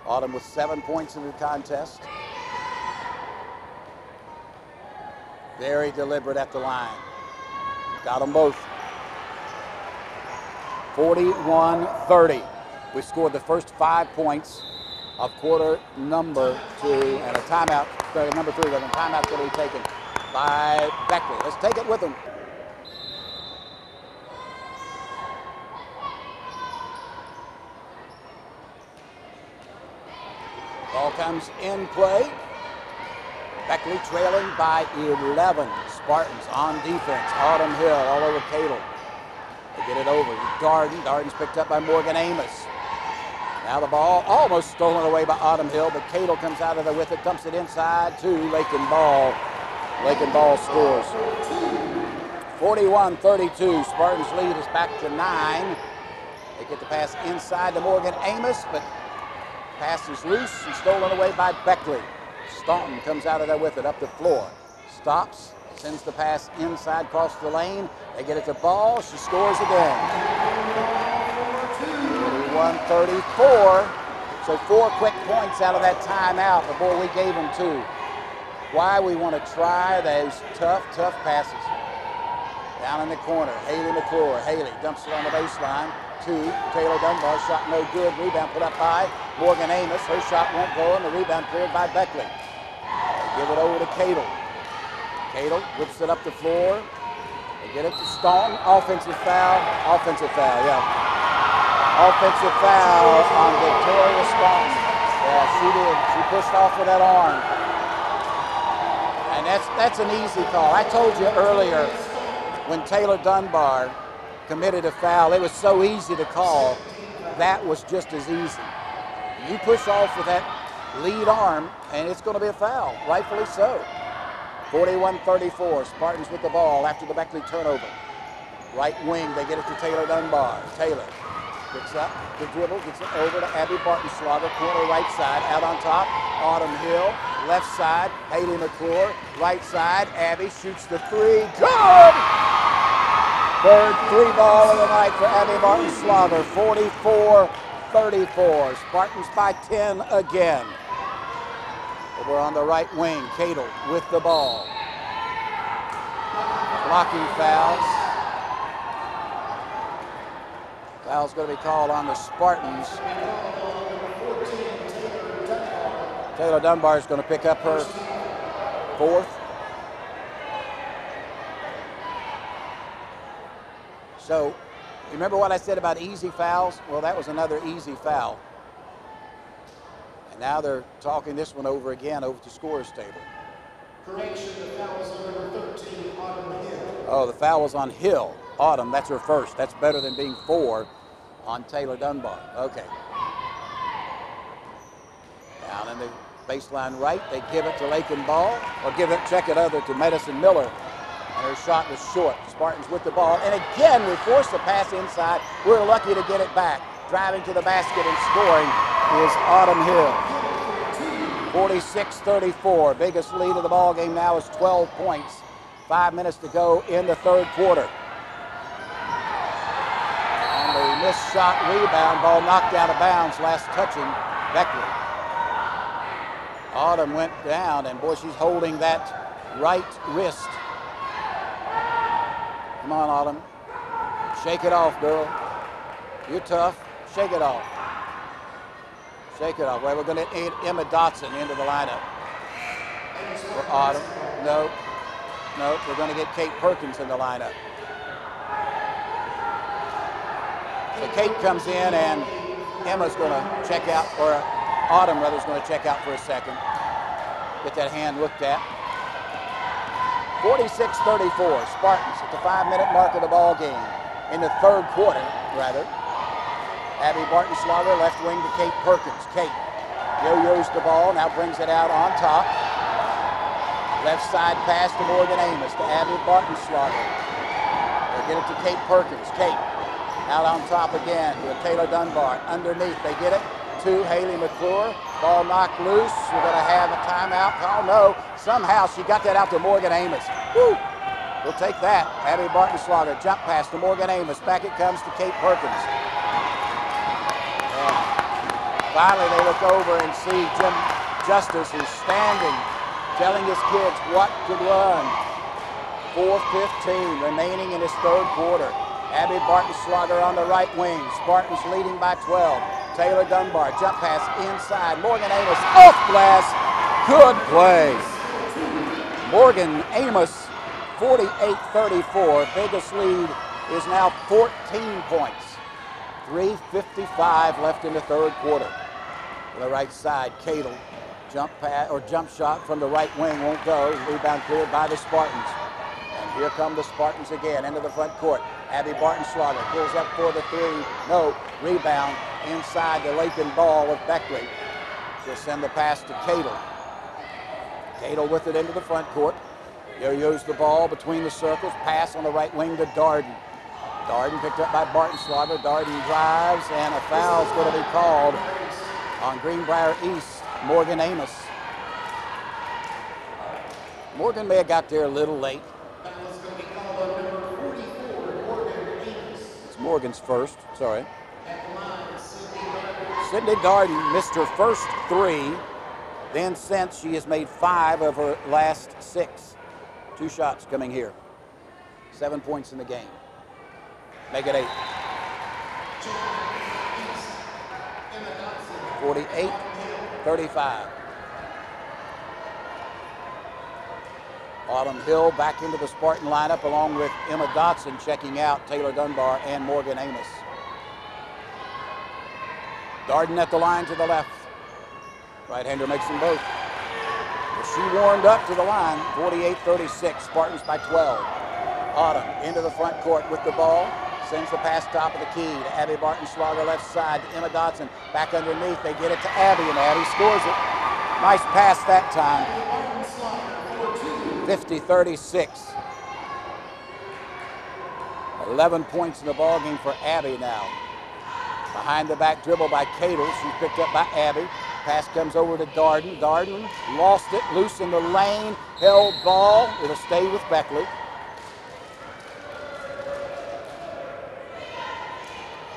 S1: Autumn with 7 points in the contest. Very deliberate at the line. Got them both. 41-30. We scored the first 5 points of quarter number 2 and a timeout, number 3, and a timeout going to be taken by Beckley. Let's take it with them. Ball comes in play. Beckley trailing by 11. Spartans on defense. Autumn Hill all over Cadle. They get it over to Darden. Darden's picked up by Morgan Amos. Now the ball almost stolen away by Autumn Hill, but Cadle comes out of there with it, dumps it inside to Lakin Ball. Lakin Ball scores. 41-32. Spartans lead is back to 9. They get the pass inside to Morgan Amos, but pass is loose and stolen away by Beckley. Staunton comes out of there with it up the floor. Stops, sends the pass inside, across the lane. They get it to Ball. She scores again. 41-34. So 4 quick points out of that timeout before we gave them 2. Why we want to try those tough passes. Down in the corner, Haley McClure. Haley dumps it on the baseline to Taylor Dunbar. Shot no good. Rebound put up by Morgan Amos. Her shot won't go, and the rebound cleared by Beckley. They give it over to Cadle. Cadle whips it up the floor. They get it to Staunton. Offensive foul, yeah. Offensive foul on Victoria Staunton. Yeah, she did. She pushed off with that arm. And that's an easy call. I told you earlier when Taylor Dunbar committed a foul, it was so easy to call. That was just as easy. You push off with that lead arm, and it's going to be a foul, rightfully so. 41-34, Spartans with the ball after the Beckley turnover. Right wing, they get it to Taylor Dunbar. Taylor picks up the dribble, gets it over to Abby Bartenschlager, corner right side, out on top, Autumn Hill. left side, Haley McClure. Right side, Abby shoots the three. Good! Third three ball of the night for Abby Martin-Slaughter, 44-34. Spartans by 10 again. Over on the right wing, Cadle with the ball. Blocking fouls. Foul's going to be called on the Spartans. Taylor Dunbar is going to pick up her fourth. So, remember what I said about easy fouls? Well, that was another easy foul. And now they're talking this one over again over at the scorer's table.
S3: Correction, the foul was on number 13, Autumn Hill.
S1: Oh, the foul was on Hill. Autumn, that's her first. That's better than being 4 on Taylor Dunbar. Okay. Down in the baseline right, they give it to Lakin Ball, or check it over to Madison Miller. And her shot was short. Spartans with the ball. And again, we force the pass inside. We're lucky to get it back. Driving to the basket and scoring is Autumn Hill. 46-34. Biggest lead of the ball game now is 12 points. 5 minutes to go in the third quarter. And the missed shot rebound, ball knocked out of bounds, last touching Beckley. Autumn went down, and boy, she's holding that right wrist. Come on, Autumn. Shake it off, girl. You're tough. Shake it off. Shake it off. Well, we're going to add Emma Dotson into the lineup for Autumn. No. No, we're going to get Kate Perkins in the lineup. So Kate comes in, and Emma's going to check out, or Autumn, rather, is going to check out for a second. Get that hand looked at. 46-34, Spartans at the 5-minute mark of the ball game. In the third quarter, rather. Abby Martin-Slaughter, left wing to Kate Perkins. Kate yo-yos the ball, now brings it out on top. Left side pass to Morgan Amos, to Abby Martin-Slaughter. They get it to Kate Perkins. Kate out on top again to Taylor Dunbar. Underneath, they get it to Haley McClure. Ball knocked loose. We're going to have a timeout. Oh no, somehow she got that out to Morgan Amos. Woo! We'll take that. Abby Martin-Slaughter, jump pass to Morgan Amos. Back it comes to Kate Perkins. And finally, they look over and see Jim Justice, who's standing, telling his kids what to run. 4:15 remaining in his third quarter. Abby Martin-Slaughter on the right wing. Spartans leading by 12. Taylor Dunbar, jump pass inside. Morgan Amos off glass. Good play. Morgan Amos, 48-34. Biggest lead is now 14 points. 3:55 left in the third quarter. To the right side, Cadle, jump pass or jump shot from the right wing won't go. Rebound cleared by the Spartans. And here come the Spartans again into the front court. Abby Martin-Slaughter pulls up for the three. No, rebound inside the Lakin Ball with Beckley. She'll send the pass to Cadle. Cadle with it into the front court. Yo-yos the ball between the circles. Pass on the right wing to Darden. Darden picked up by Martin-Slaughter. Darden drives, and a foul is going to be called on Greenbrier East, Morgan Amos. Morgan may have got there a little late. It's Morgan's first, sorry. Sydney Darden missed her first three. Then since, she has made 5 of her last 6. 2 shots coming here. 7 points in the game. Make it 8. 48-35. Autumn Hill back into the Spartan lineup along with Emma Dotson checking out Taylor Dunbar and Morgan Amos. Darden at the line to the left. Right-hander makes them both. Well, she warmed up to the line. 48-36, Spartans by 12. Autumn into the front court with the ball. Sends the pass top of the key to Abby Martin-Slaughter left side to Emma Dotson. Back underneath, they get it to Abby, and Abby scores it. Nice pass that time. 50-36. 11 points in the ballgame for Abby now. Behind the back dribble by Cadle. She's picked up by Abby. Pass comes over to Darden. Darden lost it, loose in the lane, held ball. It'll stay with Beckley.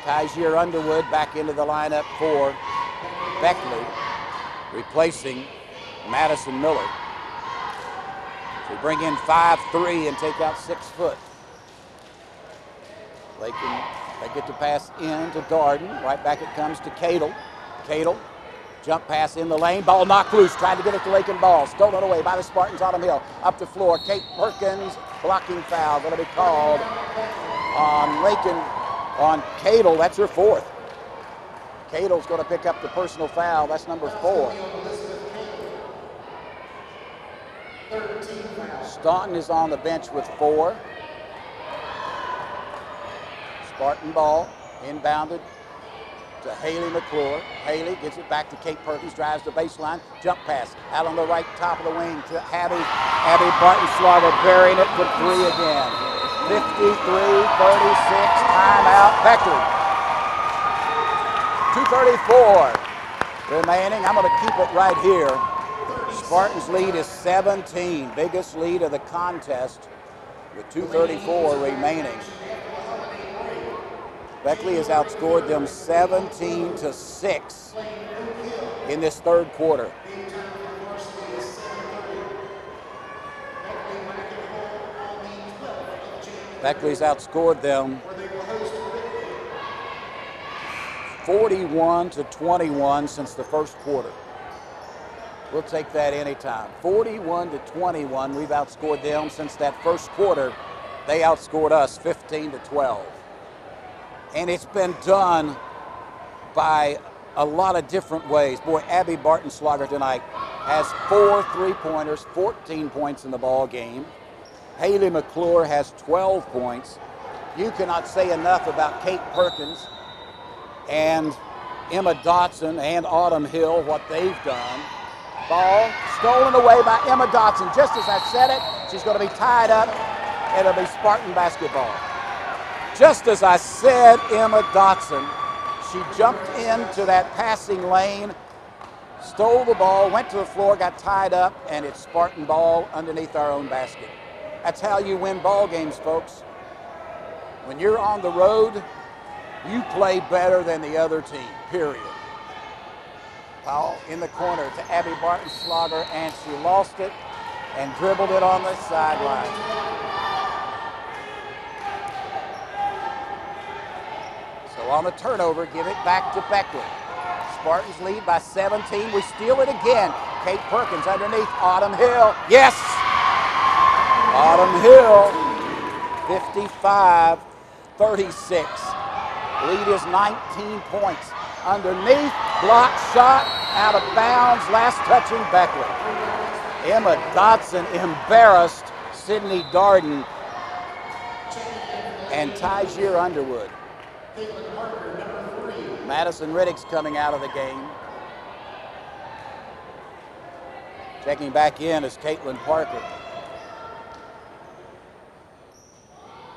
S1: Tysier Underwood back into the lineup for Beckley, replacing Madison Miller. So bring in 5'3" and take out 6 foot. They get to pass in to Darden. Right back it comes to Cadle. Cadle, jump pass in the lane. Ball knocked loose. Tried to get it to Lakin Ball. Stolen away by the Spartans. Autumn Hill up the floor. Kate Perkins, blocking foul. Going to be called on Lakin, on Cadle. That's her 4th. Cadle's going to pick up the personal foul. That's number 4. Staunton is on the bench with 4. Spartan ball, inbounded to Haley McClure. Haley gets it back to Kate Perkins, drives the baseline, jump pass out on the right top of the wing to Abby. Abby Bartenschlager burying it for 3 again. 53-36, timeout, Beckley. 2:34 remaining. I'm going to keep it right here. Spartans lead is 17, biggest lead of the contest with 2:34 remaining. Beckley has outscored them 17-6 in this 3rd quarter. Beckley's outscored them 41-21 since the 1st quarter. We'll take that anytime. 41-21, we've outscored them since that 1st quarter. They outscored us 15-12. And it's been done by a lot of different ways. Boy, Abby Bartenschlager tonight has 4 3-pointers, 14 points in the ball game. Haley McClure has 12 points. You cannot say enough about Kate Perkins and Emma Dotson and Autumn Hill, what they've done. Ball stolen away by Emma Dotson. Just as I said it, she's going to be tied up, and it'll be Spartan basketball. Just as I said, Emma Dotson, she jumped into that passing lane, stole the ball, went to the floor, got tied up, and it's Spartan ball underneath our own basket. That's how you win ball games, folks. When you're on the road, you play better than the other team, period. Foul in the corner to Abby Bartenschlager, and she lost it and dribbled it on the sideline. So on the turnover, give it back to Beckley. Spartans lead by 17. We steal it again. Kate Perkins underneath Autumn Hill. Yes! Autumn Hill, 55-36. Lead is 19 points. Underneath, block shot, out of bounds, last touching Beckley. Emma Dotson embarrassed Sydney Darden and Tysier Underwood. Madison Riddick's coming out of the game. Checking back in is Caitlin Parker.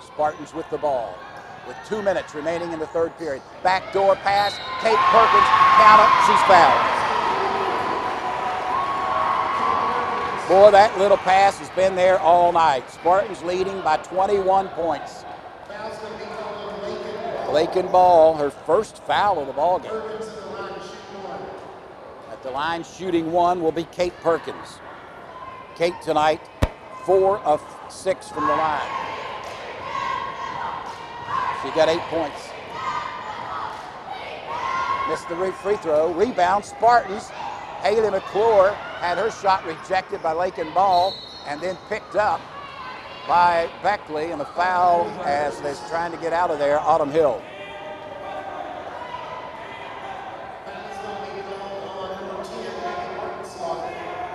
S1: Spartans with the ball with 2 minutes remaining in the 3rd period. Backdoor pass, Kate Perkins, count it, she's fouled. Boy, that little pass has been there all night. Spartans leading by 21 points. Lakin Ball, her first foul of the ball game. At the line shooting 1 will be Kate Perkins. Kate tonight, 4 of 6 from the line. She got 8 points. Missed the free throw. Rebound, Spartans. Haley McClure had her shot rejected by Lakin Ball and then picked up by Beckley, and the foul as they're trying to get out of there, Autumn Hill.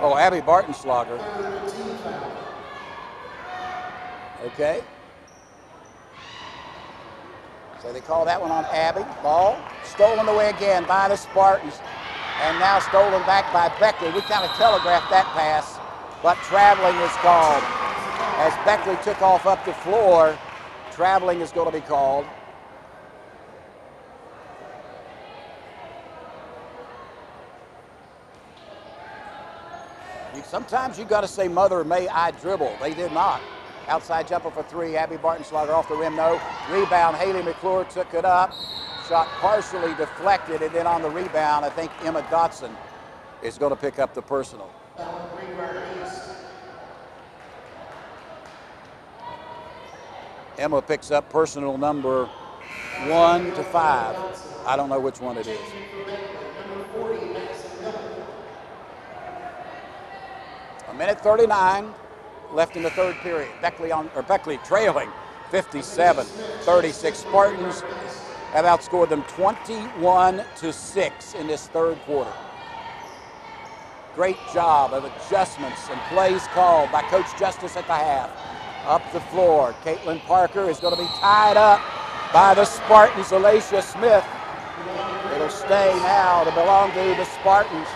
S1: Oh, Abby Bartenschlager. Okay. So they call that one on Abby. Ball stolen away again by the Spartans, and now stolen back by Beckley. We kind of telegraphed that pass, but traveling is called. As Beckley took off up the floor, traveling is going to be called. Sometimes you got to say, mother, may I dribble. They did not. Outside jumper for three. Abby Bartenschlager off the rim, no. Rebound, Haley McClure took it up. Shot partially deflected, and then on the rebound, I think Emma Dotson is going to pick up the personal. Emma picks up personal number 1 to 5. I don't know which one it is. A minute 39 left in the third period. Beckley trailing 57-36. Spartans have outscored them 21-6 in this third quarter. Great job of adjustments and plays called by Coach Justice at the half. Up the floor, Caitlin Parker is going to be tied up by the Spartans, Alicia Smith. It'll stay now to belong to the Spartans.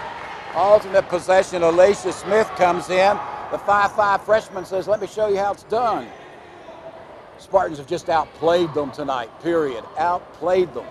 S1: Alternate possession, Alicia Smith comes in. The 5'5" freshman says, let me show you how it's done. Spartans have just outplayed them tonight, period. Outplayed them.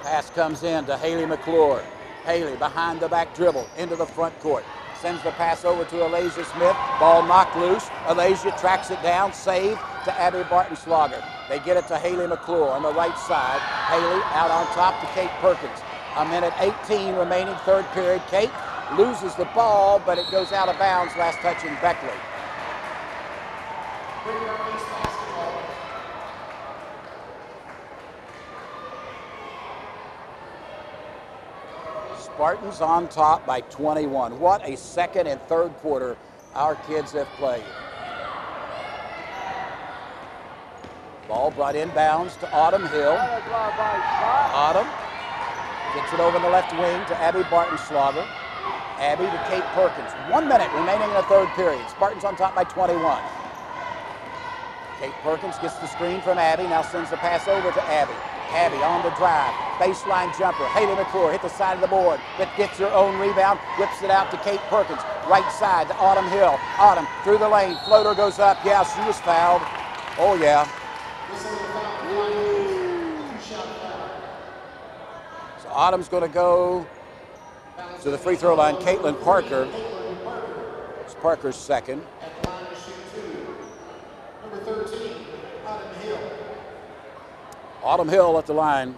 S1: Pass comes in to Haley McClure. Haley behind the back dribble into the front court. Sends the pass over to Alasia Smith. Ball knocked loose. Alasia tracks it down. Save to Abby Bartenschlager. They get it to Haley McClure on the right side. Haley out on top to Kate Perkins. A minute 18 remaining, third period. Kate loses the ball, but it goes out of bounds, last touching Beckley. Spartans on top by 21. What a second and third quarter our kids have played. Ball brought inbounds to Autumn Hill. Autumn gets it over the left wing to Abby Bartenschlager. Abby to Kate Perkins. 1 minute remaining in the third period. Spartans on top by 21. Kate Perkins gets the screen from Abby, now sends the pass over to Abby. Abby on the drive, baseline jumper. Haley McClure hit the side of the board, but gets her own rebound, whips it out to Kate Perkins. Right side to Autumn Hill. Autumn through the lane, floater goes up. Yeah, she was fouled. Oh yeah. So Autumn's going to go to the free throw line. Caitlin Parker. It's Parker's second. Autumn Hill at the line.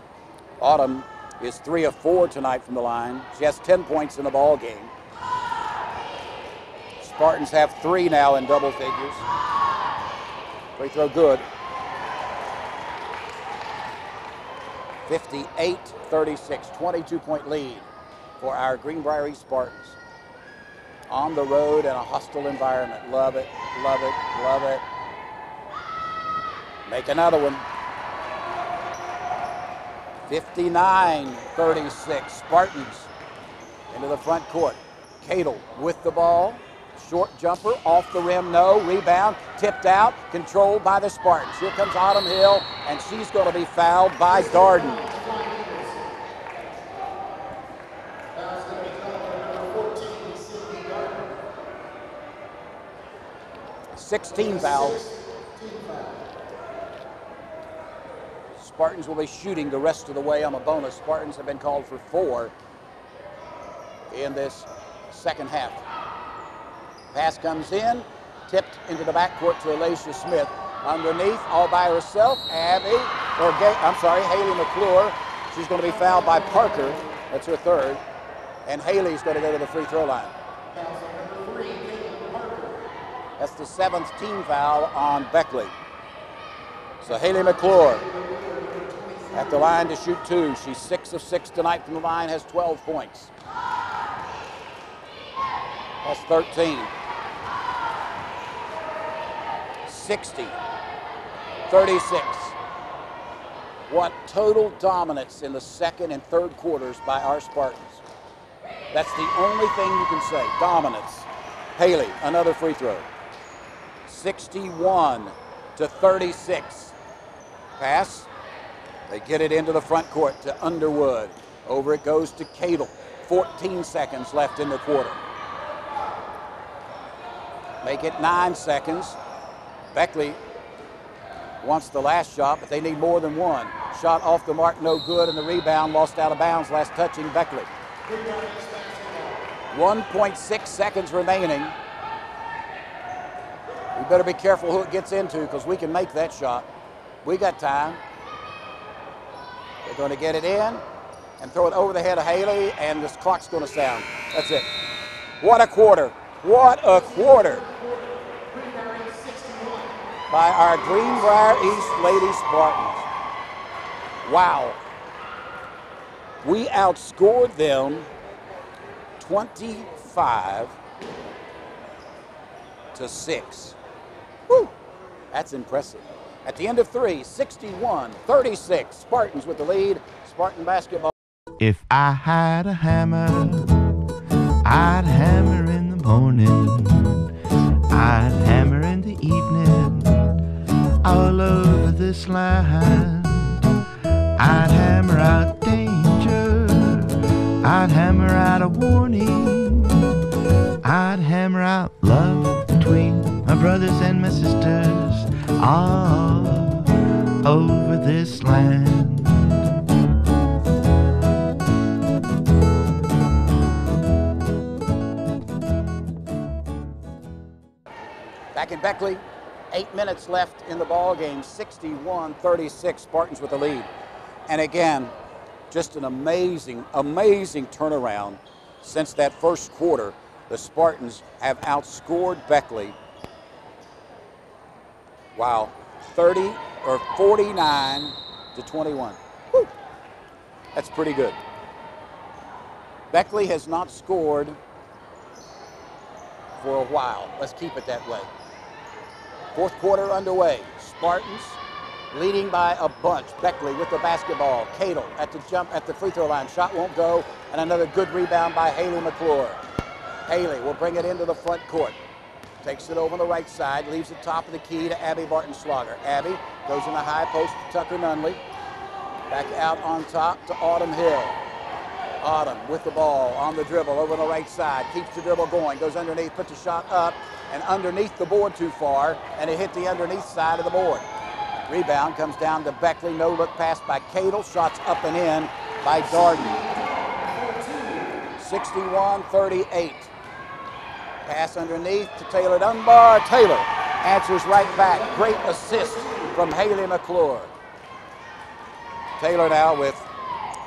S1: Autumn is 3 of 4 tonight from the line. She has 10 points in the ball game. Spartans have 3 now in double figures. Free throw good. 58-36, 22-point lead for our Greenbrier East Spartans. On the road in a hostile environment. Love it, love it, love it. Make another one. 59-36, Spartans into the front court. Cadle with the ball. Short jumper, off the rim, no. Rebound, tipped out, controlled by the Spartans. Here comes Autumn Hill, and she's going to be fouled by Darden. 16 fouls. Spartans will be shooting the rest of the way on a bonus. Spartans have been called for 4 in this second half. Pass comes in, tipped into the backcourt to Alicia Smith. Underneath, all by herself, Haley McClure. She's going to be fouled by Parker. That's her third. And Haley's going to go to the free throw line. That's the 7th team foul on Beckley. So Haley McClure at the line to shoot 2. She's 6 of 6 tonight from the line, has 12 points. That's 13. 60-36. What total dominance in the second and third quarters by our Spartans. That's the only thing you can say, dominance. Haley, another free throw. 61-36. Pass. They get it into the front court to Underwood. Over it goes to Cadle. 14 seconds left in the quarter. Make it 9 seconds. Beckley wants the last shot, but they need more than one. Shot off the mark, no good, and the rebound lost out of bounds, last touching Beckley. 1.6 seconds remaining. We better be careful who it gets into because we can make that shot. We got time. They're going to get it in and throw it over the head of Haley, and this clock's going to sound. That's it. What a quarter. What a quarter by our Greenbrier East Lady Spartans. Wow. We outscored them 25-6. Woo! That's impressive. At the end of 3, 61-36. Spartans with the lead. Spartan basketball.
S7: If I had a hammer, I'd hammer in the morning, I'd hammer in the evening, all over this land. I'd hammer out danger, I'd hammer out a warning, I'd hammer out love between my brothers and my sisters, all over this land.
S1: Back in Beckley, 8 minutes left in the ball game, 61-36, Spartans with the lead. And again, just an amazing, amazing turnaround since that first quarter. The Spartans have outscored Beckley. Wow, 49-21. Woo. That's pretty good. Beckley has not scored for a while. Let's keep it that way. Fourth quarter underway. Spartans leading by a bunch. Beckley with the basketball. Cadle at the jump at the free throw line. Shot won't go. And another good rebound by Haley McClure. Haley will bring it into the front court. Takes it over the right side. Leaves the top of the key to Abby Barton-Slogger. Abby goes in the high post to Tucker Nunley. Back out on top to Autumn Hill. Autumn with the ball on the dribble over the right side. Keeps the dribble going. Goes underneath. Puts the shot up. And underneath the board too far, and it hit the underneath side of the board. Rebound comes down to Beckley. No look pass by Cadle. Shots up and in by Darden. 61-38. Pass underneath to Taylor Dunbar. Taylor answers right back. Great assist from Haley McClure. Taylor now with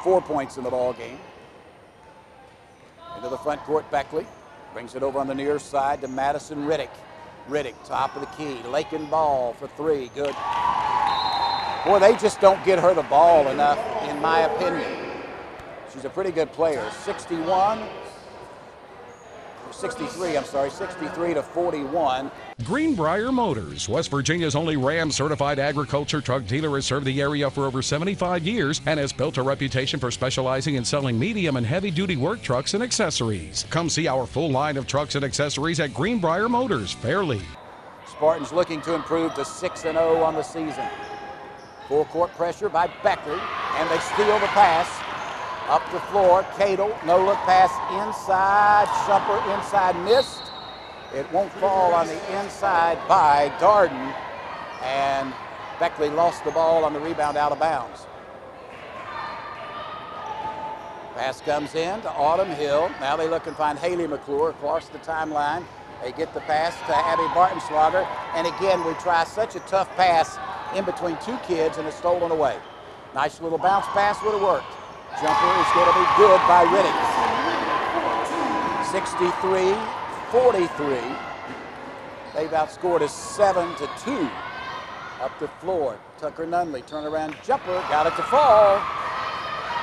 S1: 4 points in the ball game. Into the front court, Beckley. Brings it over on the near side to Madison Riddick. Riddick, top of the key. Lakin Ball for 3. Good. Boy, they just don't get her the ball enough, in my opinion. She's a pretty good player. 63-41.
S2: Greenbrier Motors, West Virginia's only Ram certified agriculture truck dealer, has served the area for over 75 years and has built a reputation for specializing in selling medium and heavy duty work trucks and accessories. Come see our full line of trucks and accessories at Greenbrier Motors, Fairleigh.
S1: Spartans looking to improve to 6-0 on the season. Full court pressure by Beckley, and they steal the pass. Up the floor, Cadle, no look pass inside, Shumper inside, missed. It won't fall on the inside by Darden, and Beckley lost the ball on the rebound out of bounds. Pass comes in to Autumn Hill. Now they look and find Haley McClure across the timeline. They get the pass to Abby Barton-Slogger, and again we try such a tough pass in between two kids, and it's stolen away. Nice little bounce pass would have worked. Jumper is going to be good by Riddick. 63-43. They've outscored us 7-2. Up the floor, Tucker Nunley, turnaround jumper, got it to fall.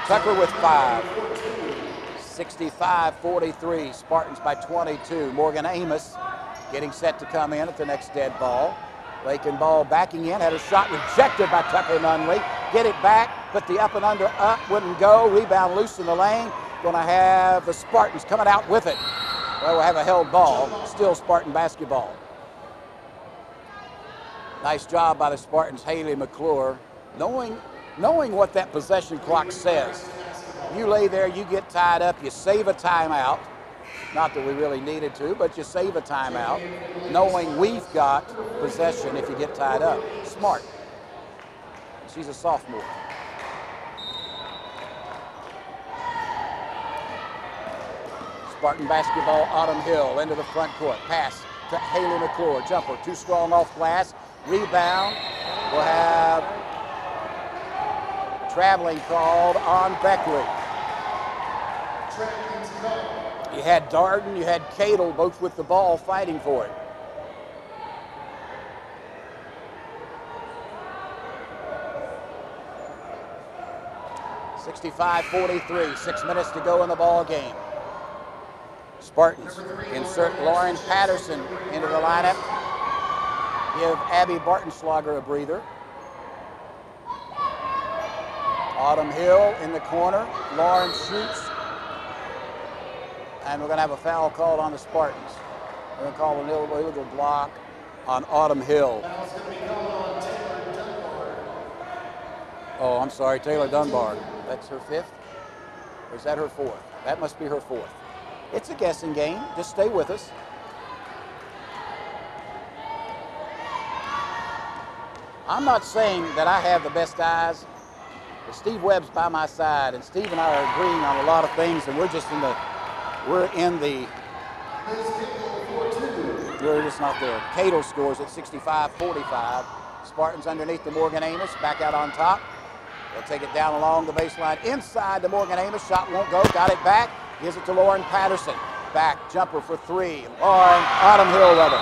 S1: Tucker with 5. 65-43, Spartans by 22. Morgan Amos getting set to come in at the next dead ball. Lakin Ball backing in, had a shot rejected by Tucker Nunley. Get it back, but the up and under up wouldn't go. Rebound loose in the lane. Gonna have the Spartans coming out with it. Well, we'll have a held ball, still Spartan basketball. Nice job by the Spartans, Haley McClure, knowing what that possession clock says. You lay there, you get tied up, you save a timeout. Not that we really needed to, but you save a timeout, knowing we've got possession if you get tied up. Smart. She's a sophomore. Spartan basketball, Autumn Hill into the front court. Pass to Haley McClure. Jumper, too strong off glass. Rebound. We'll have traveling called on Beckley. You had Darden, you had Cadle, both with the ball fighting for it. (65-43), 6 minutes to go in the ball game. Spartans insert Lauren Patterson into the lineup. Give Abby Bartenschlager a breather. Autumn Hill in the corner. Lauren shoots. And we're going to have a foul called on the Spartans. We're going to call an illegal block on Autumn Hill. Oh, I'm sorry, Taylor Dunbar. That's her fifth? Or is that her fourth? That must be her fourth. It's a guessing game. Just stay with us. I'm not saying that I have the best eyes, but Steve Webb's by my side, and Steve and I are agreeing on a lot of things, and we're just not there. Cato scores at 65-45. Spartans underneath the Morgan Amos, back out on top. They'll take it down along the baseline, inside the Morgan Amos. Shot won't go, got it back. Gives it to Lauren Patterson. Back, jumper for three. Autumn Hill with it.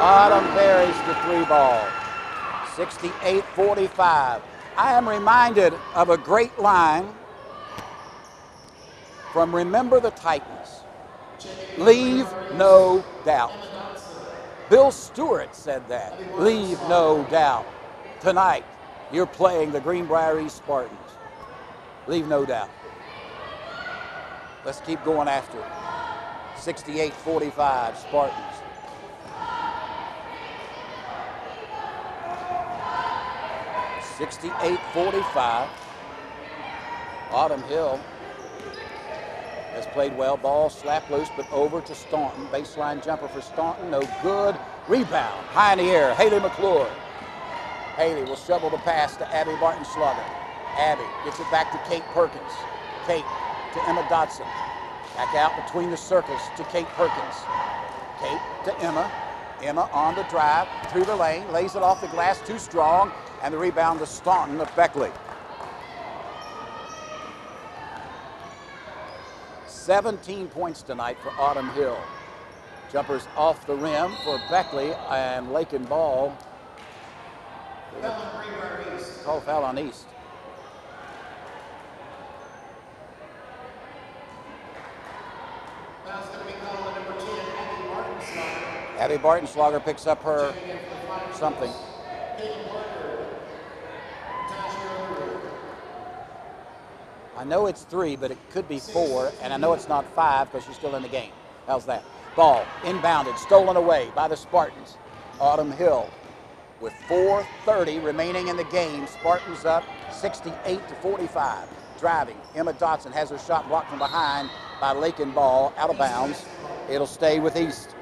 S1: Autumn buries the three ball. 68-45. I am reminded of a great line from Remember the Titans. Leave no doubt. Bill Stewart said that. Leave no doubt. Tonight, you're playing the Greenbrier East Spartans. Leave no doubt. Let's keep going after it. 68-45, Spartans. (68-45). Autumn Hill has played well. Ball slapped loose, but over to Staunton. Baseline jumper for Staunton, no good. Rebound, high in the air, Haley McClure. Haley will shovel the pass to Abby Bartenschlager. Abby gets it back to Kate Perkins. Kate to Emma Dotson. Back out between the circles to Kate Perkins. Kate to Emma. Emma on the drive, through the lane, lays it off the glass, too strong, and the rebound to Staunton of Beckley. 17 points tonight for Autumn Hill. Jumpers off the rim for Beckley, and Lakin Ball. Call foul on East. Abby Bartenschlager picks up her something. I know it's 3, but it could be 4, and I know it's not 5 because she's still in the game. How's that? Ball inbounded, stolen away by the Spartans. Autumn Hill with 4:30 remaining in the game. Spartans up 68-45. Driving, Emma Dotson has her shot blocked from behind by Lakin Ball, out of bounds. It'll stay with East.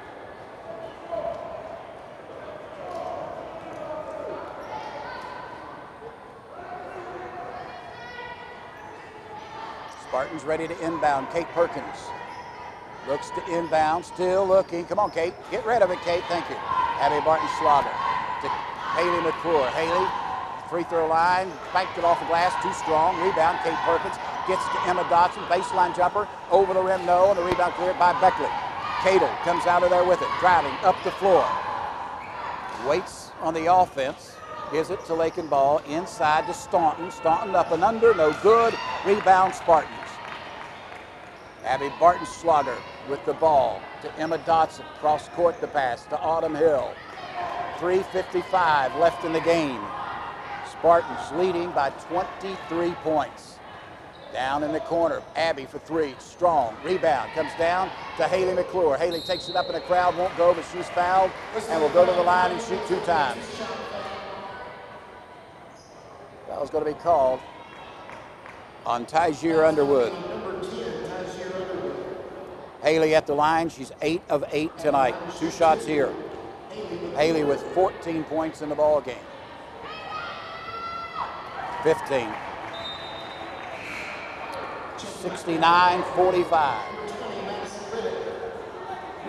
S1: Spartans ready to inbound. Kate Perkins looks to inbound, still looking. Come on, Kate. Get rid of it, Kate. Thank you. Abby Bartenschlager to Haley McClure. Haley, free throw line, banked it off the glass, too strong. Rebound, Kate Perkins gets to Emma Dotson. Baseline jumper, over the rim, no, and the rebound cleared by Beckley. Cadle comes out of there with it, driving up the floor. Waits on the offense. Gives it to Lakin Ball, inside to Staunton. Staunton up and under, no good. Rebound, Spartans. Abby Bartenschlager with the ball to Emma Dotson. Cross court the pass to Autumn Hill. 3:55 left in the game. Spartans leading by 23 points. Down in the corner, Abby for 3, strong. Rebound comes down to Haley McClure. Haley takes it up in the crowd, won't go, but she's fouled and will go to the line and shoot 2 times. That was going to be called on Tygier Underwood. Haley at the line. She's 8 of 8 tonight. 2 shots here. Haley with 14 points in the ball game. 15. 69-45.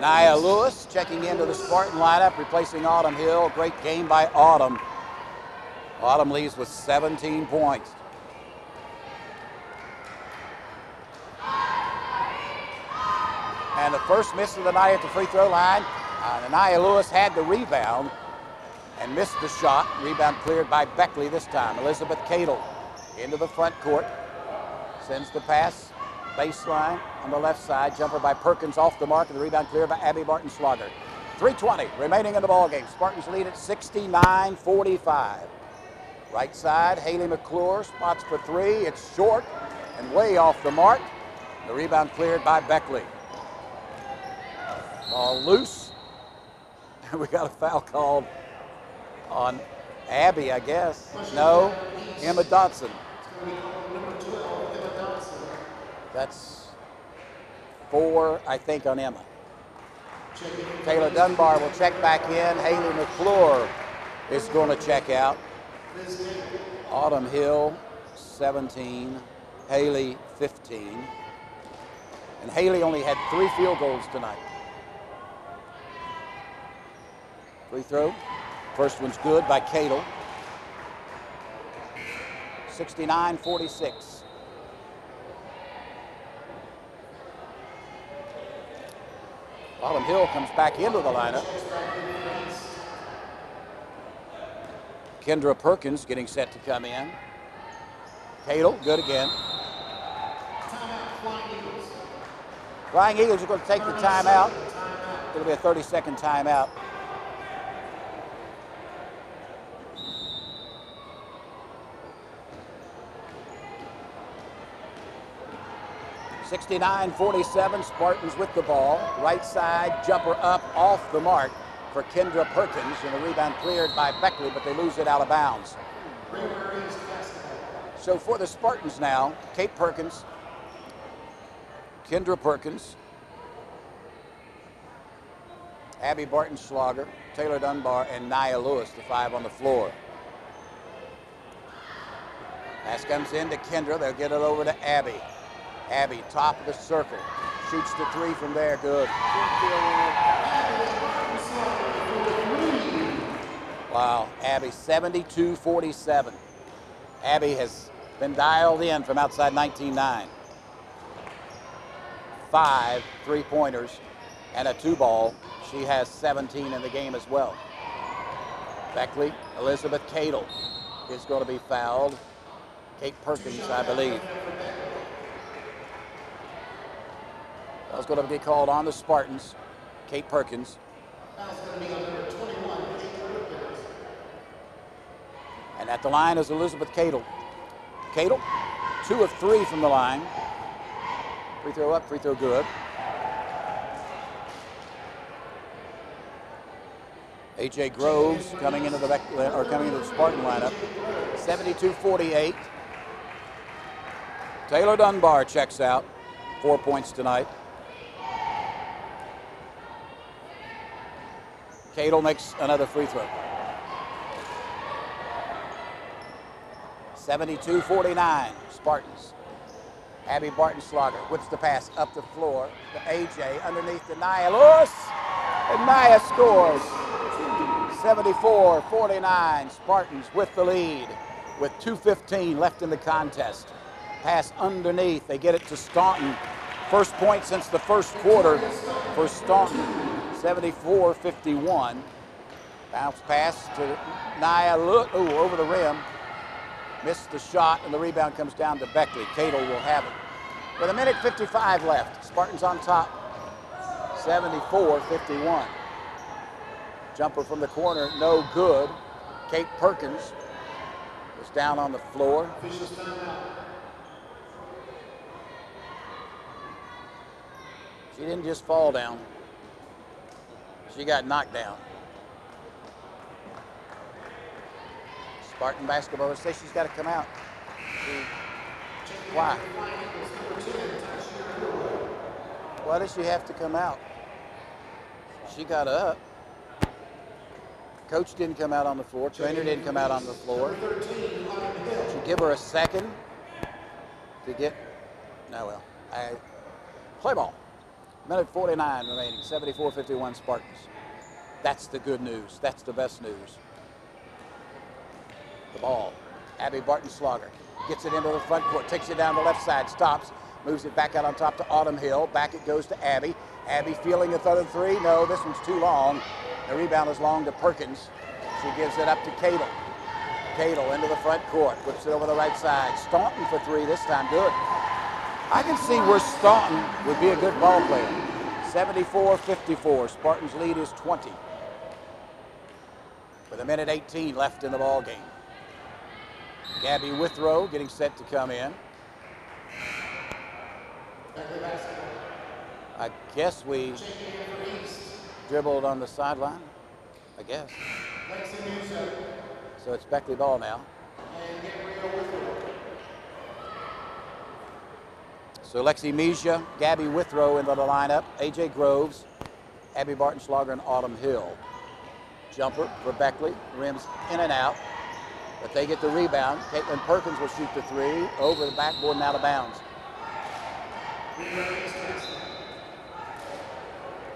S1: Nia Lewis checking into the Spartan lineup, replacing Autumn Hill. Great game by Autumn. Autumn leads with 17 points. And the first miss of the night at the free throw line. Nia Lewis had the rebound and missed the shot. Rebound cleared by Beckley this time. Elizabeth Cadle into the front court. Sends the pass, baseline on the left side. Jumper by Perkins off the mark, and the rebound cleared by Abby Barton-Schlager. 3:20 remaining in the ballgame. Spartans lead at 69-45. Right side, Haley McClure spots for three. It's short and way off the mark. The rebound cleared by Beckley. Ball loose. We got a foul called on Abby, I guess. No, Emma Dotson. That's 4, I think, on Emma. Taylor Dunbar will check back in. Haley McClure is going to check out. Autumn Hill, 17. Haley, 15. And Haley only had 3 field goals tonight. Free throw. First one's good by Cadle. 69-46. Autumn Hill comes back into the lineup. Kendra Perkins getting set to come in. Cadle, good again. Flying Eagles are going to take the timeout. It'll be a 30-second timeout. (69-47), Spartans with the ball. Right side, jumper up off the mark for Kendra Perkins, and the rebound cleared by Beckley, but they lose it out of bounds. So for the Spartans now, Kate Perkins, Kendra Perkins, Abby Barton-Schlager, Taylor Dunbar, and Nia Lewis, the 5 on the floor. Pass comes in to Kendra. They'll get it over to Abby. Abby, top of the circle, shoots the 3 from there, good. Wow, Abby, 72-47. Abby has been dialed in from outside 19-9. 5 3-pointers and a 2-ball. She has 17 in the game as well. Beckley, Elizabeth Cadle is going to be fouled. Kate Perkins, I believe. That's going to be called on the Spartans. Kate Perkins. And at the line is Elizabeth Cadle. Cadle, 2 of 3 from the line. Free throw up, free throw good. AJ Groves coming into the Spartan lineup. 72-48. Taylor Dunbar checks out. 4 points tonight. Cadle makes another free throw. 72-49, Spartans. Abby Barton-Schlager whips the pass up the floor to AJ, underneath to Nia Lewis, and Nia scores. 74-49, Spartans with the lead with 2:15 left in the contest. Pass underneath, they get it to Staunton. First point since the first quarter for Staunton. 74-51. Bounce pass to Nia Lewis, over the rim. Missed the shot, and the rebound comes down to Beckley. Cadle will have it. With 1:55 left, Spartans on top, 74-51. Jumper from the corner, no good. Kate Perkins was down on the floor. She didn't just fall down. She got knocked down. Spartan basketball says she's got to come out. Why? Why does she have to come out? She got up. Coach didn't come out on the floor. Trainer didn't come out on the floor. Should give her a second to get. No, well, play ball. Minute 49 remaining, 74-51 Spartans. That's the good news. That's the best news. The ball. Abby Barton-Slogger gets it into the front court, takes it down the left side, stops, moves it back out on top to Autumn Hill. Back it goes to Abby. Abby feeling a third three. No, this one's too long. The rebound is long to Perkins. She gives it up to Cadle. Cadle into the front court, puts it over the right side. Staunton for three this time, good. I can see where Staunton would be a good ball player. 74-54, Spartans lead is 20. With a minute 18 left in the ball game. Gabby Withrow getting set to come in. I guess we dribbled on the sideline, I guess. So it's Beckley ball now. So Lexi Misha, Gabby Withrow into the lineup, AJ Groves, Abby Barton-Slogger, and Autumn Hill. Jumper for Beckley, rims in and out, but they get the rebound. Caitlin Perkins will shoot the three, over the backboard and out of bounds.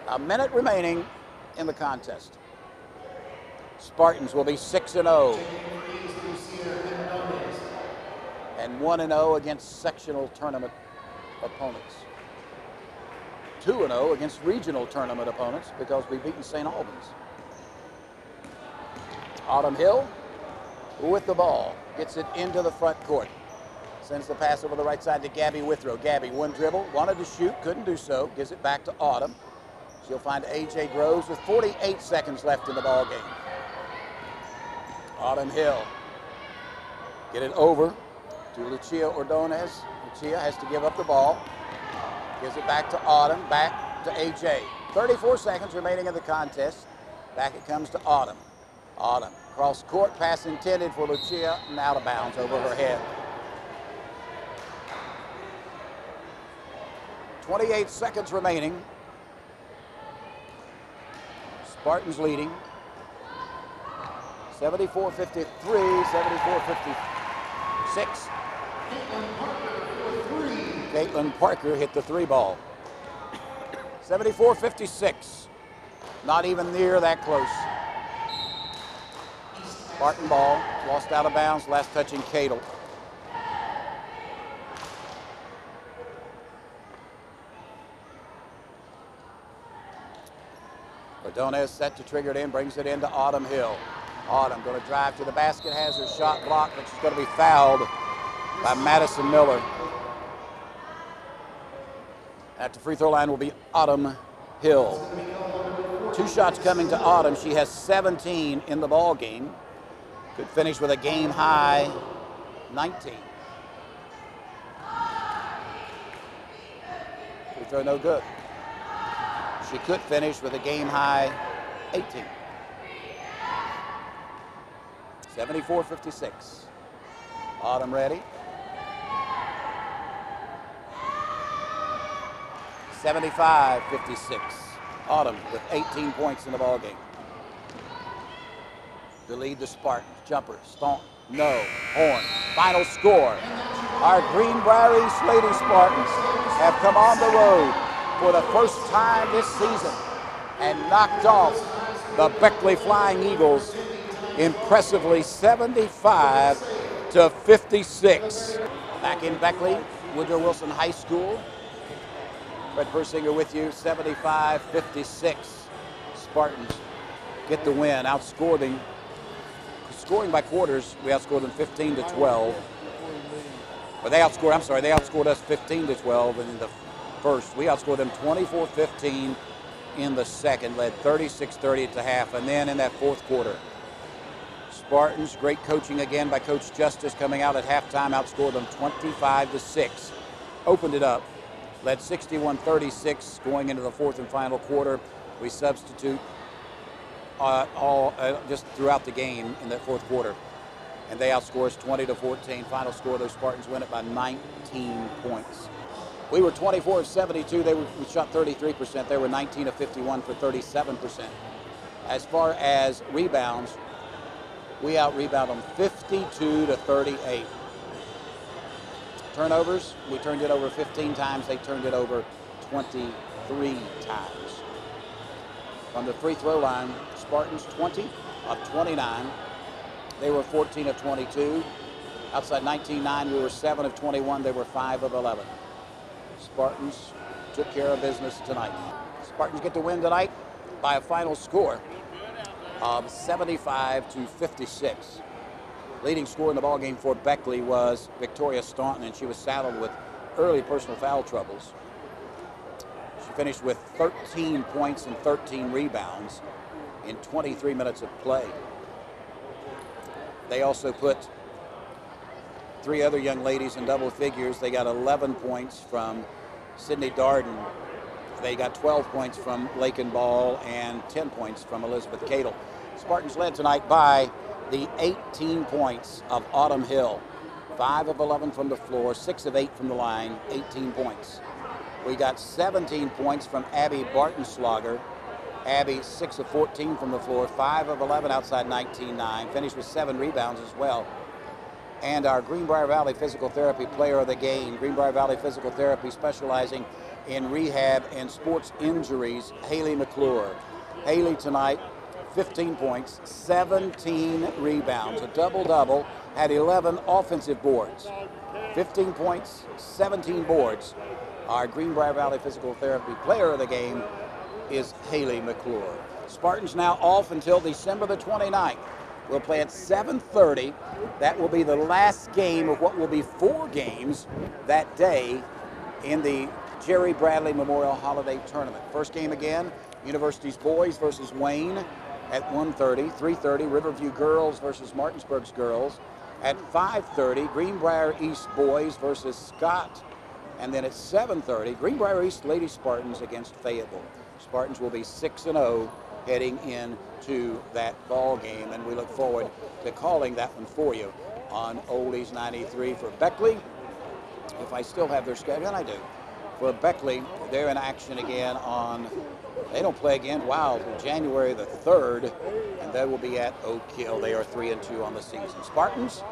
S1: A minute remaining in the contest. Spartans will be 6-0 and 1-0 against sectional tournament opponents. 2-0 against regional tournament opponents because we've beaten St. Albans. Autumn Hill with the ball, gets it into the front court. Sends the pass over the right side to Gabby Withrow. Gabby, one dribble, wanted to shoot, couldn't do so. Gives it back to Autumn. She'll find AJ Groves with 48 seconds left in the ball game. Autumn Hill. Get it over to Lucia Ordonez. Lucia has to give up the ball. Gives it back to Autumn, back to AJ. 34 seconds remaining in the contest. Back it comes to Autumn. Autumn, cross court, pass intended for Lucia and out of bounds over her head. 28 seconds remaining. Spartans leading. 74-53, 74-56. Caitlin Parker hit the three ball. 74-56. Not even near that close. Spartan ball, lost out of bounds, last touching Cadle. Ordonez set to trigger it in, brings it into Autumn Hill. Autumn going to drive to the basket, has her shot blocked, but she's going to be fouled by Madison Miller. At the free throw line will be Autumn Hill. 2 shots coming to Autumn. She has 17 in the ball game. Could finish with a game high 19. Free throw no good. She could finish with a game high 18. 74-56. Autumn ready. 75-56. Autumn with 18 points in the ball game. To lead the Spartans. Jumper, Staunton, no, Horn. Final score. Our Greenbrier East Lady Spartans have come on the road for the first time this season and knocked off the Beckley Flying Eagles impressively 75-56. Back in Beckley, Woodrow Wilson High School. Fred Persinger with you, 75-56. Spartans get the win, outscored them. Scoring by quarters, we outscored them 15-12. But they outscored us 15-12 in the first. We outscored them 24-15 in the second, led 36-30 at the half, and then in that fourth quarter. Spartans, great coaching again by Coach Justice coming out at halftime, outscored them 25-6. Opened it up, led 61-36 going into the fourth and final quarter. We substitute just throughout the game in that fourth quarter. And they outscore us 20-14. Final score, those Spartans win it by 19 points. We were 24 of 72. We shot 33%. They were 19 of 51 for 37%. As far as rebounds, we out-rebound them 52-38. Turnovers, we turned it over 15 times. They turned it over 20 3 times. From the free throw line, Spartans 20 of 29. They were 14 of 22. Outside 19-9, we were 7 of 21. They were 5 of 11. Spartans took care of business tonight. Spartans get the win tonight by a final score of 75 to 56. Leading scorer in the ballgame for Beckley was Victoria Staunton, and she was saddled with early personal foul troubles. She finished with 13 points and 13 rebounds in 23 minutes of play. They also put 3 other young ladies in double figures. They got 11 points from Sydney Darden. They got 12 points from Lakin Ball and 10 points from Elizabeth Cadle. Spartans led tonight by the 18 points of Autumn Hill. 5 of 11 from the floor, 6 of 8 from the line, 18 points. We got 17 points from Abby Bartenschlager. Abby, 6 of 14 from the floor, 5 of 11 outside 19-9, finished with 7 rebounds as well. And our Greenbrier Valley Physical Therapy Player of the Game, Greenbrier Valley Physical Therapy specializing in rehab and sports injuries, Haley McClure. Haley tonight, 15 points, 17 rebounds, a double-double, had 11 offensive boards. 15 points, 17 boards. Our Greenbrier Valley Physical Therapy Player of the Game is Haley McClure. Spartans now off until December the 29th. We'll play at 7:30. That will be the last game of what will be 4 games that day in the Jerry Bradley Memorial Holiday Tournament. First game again, University's boys versus Wayne at 1:30. 3:30, Riverview girls versus Martinsburg's girls. At 5:30, Greenbrier East boys versus Scott. And then at 7:30, Greenbrier East Lady Spartans against Fayetteville. Spartans will be 6-0 heading into that ball game, and we look forward to calling that one for you on Oldies 93 for Beckley. If I still have their schedule, and I do. For Beckley, they're in action again on, they don't play again, wow, January the 3rd, and they will be at Oak Hill. They are 3-2 on the season. Spartans,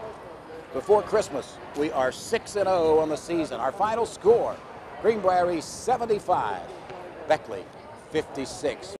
S1: before Christmas, we are 6-0 on the season. Our final score, Greenbrier East 75, Beckley 56.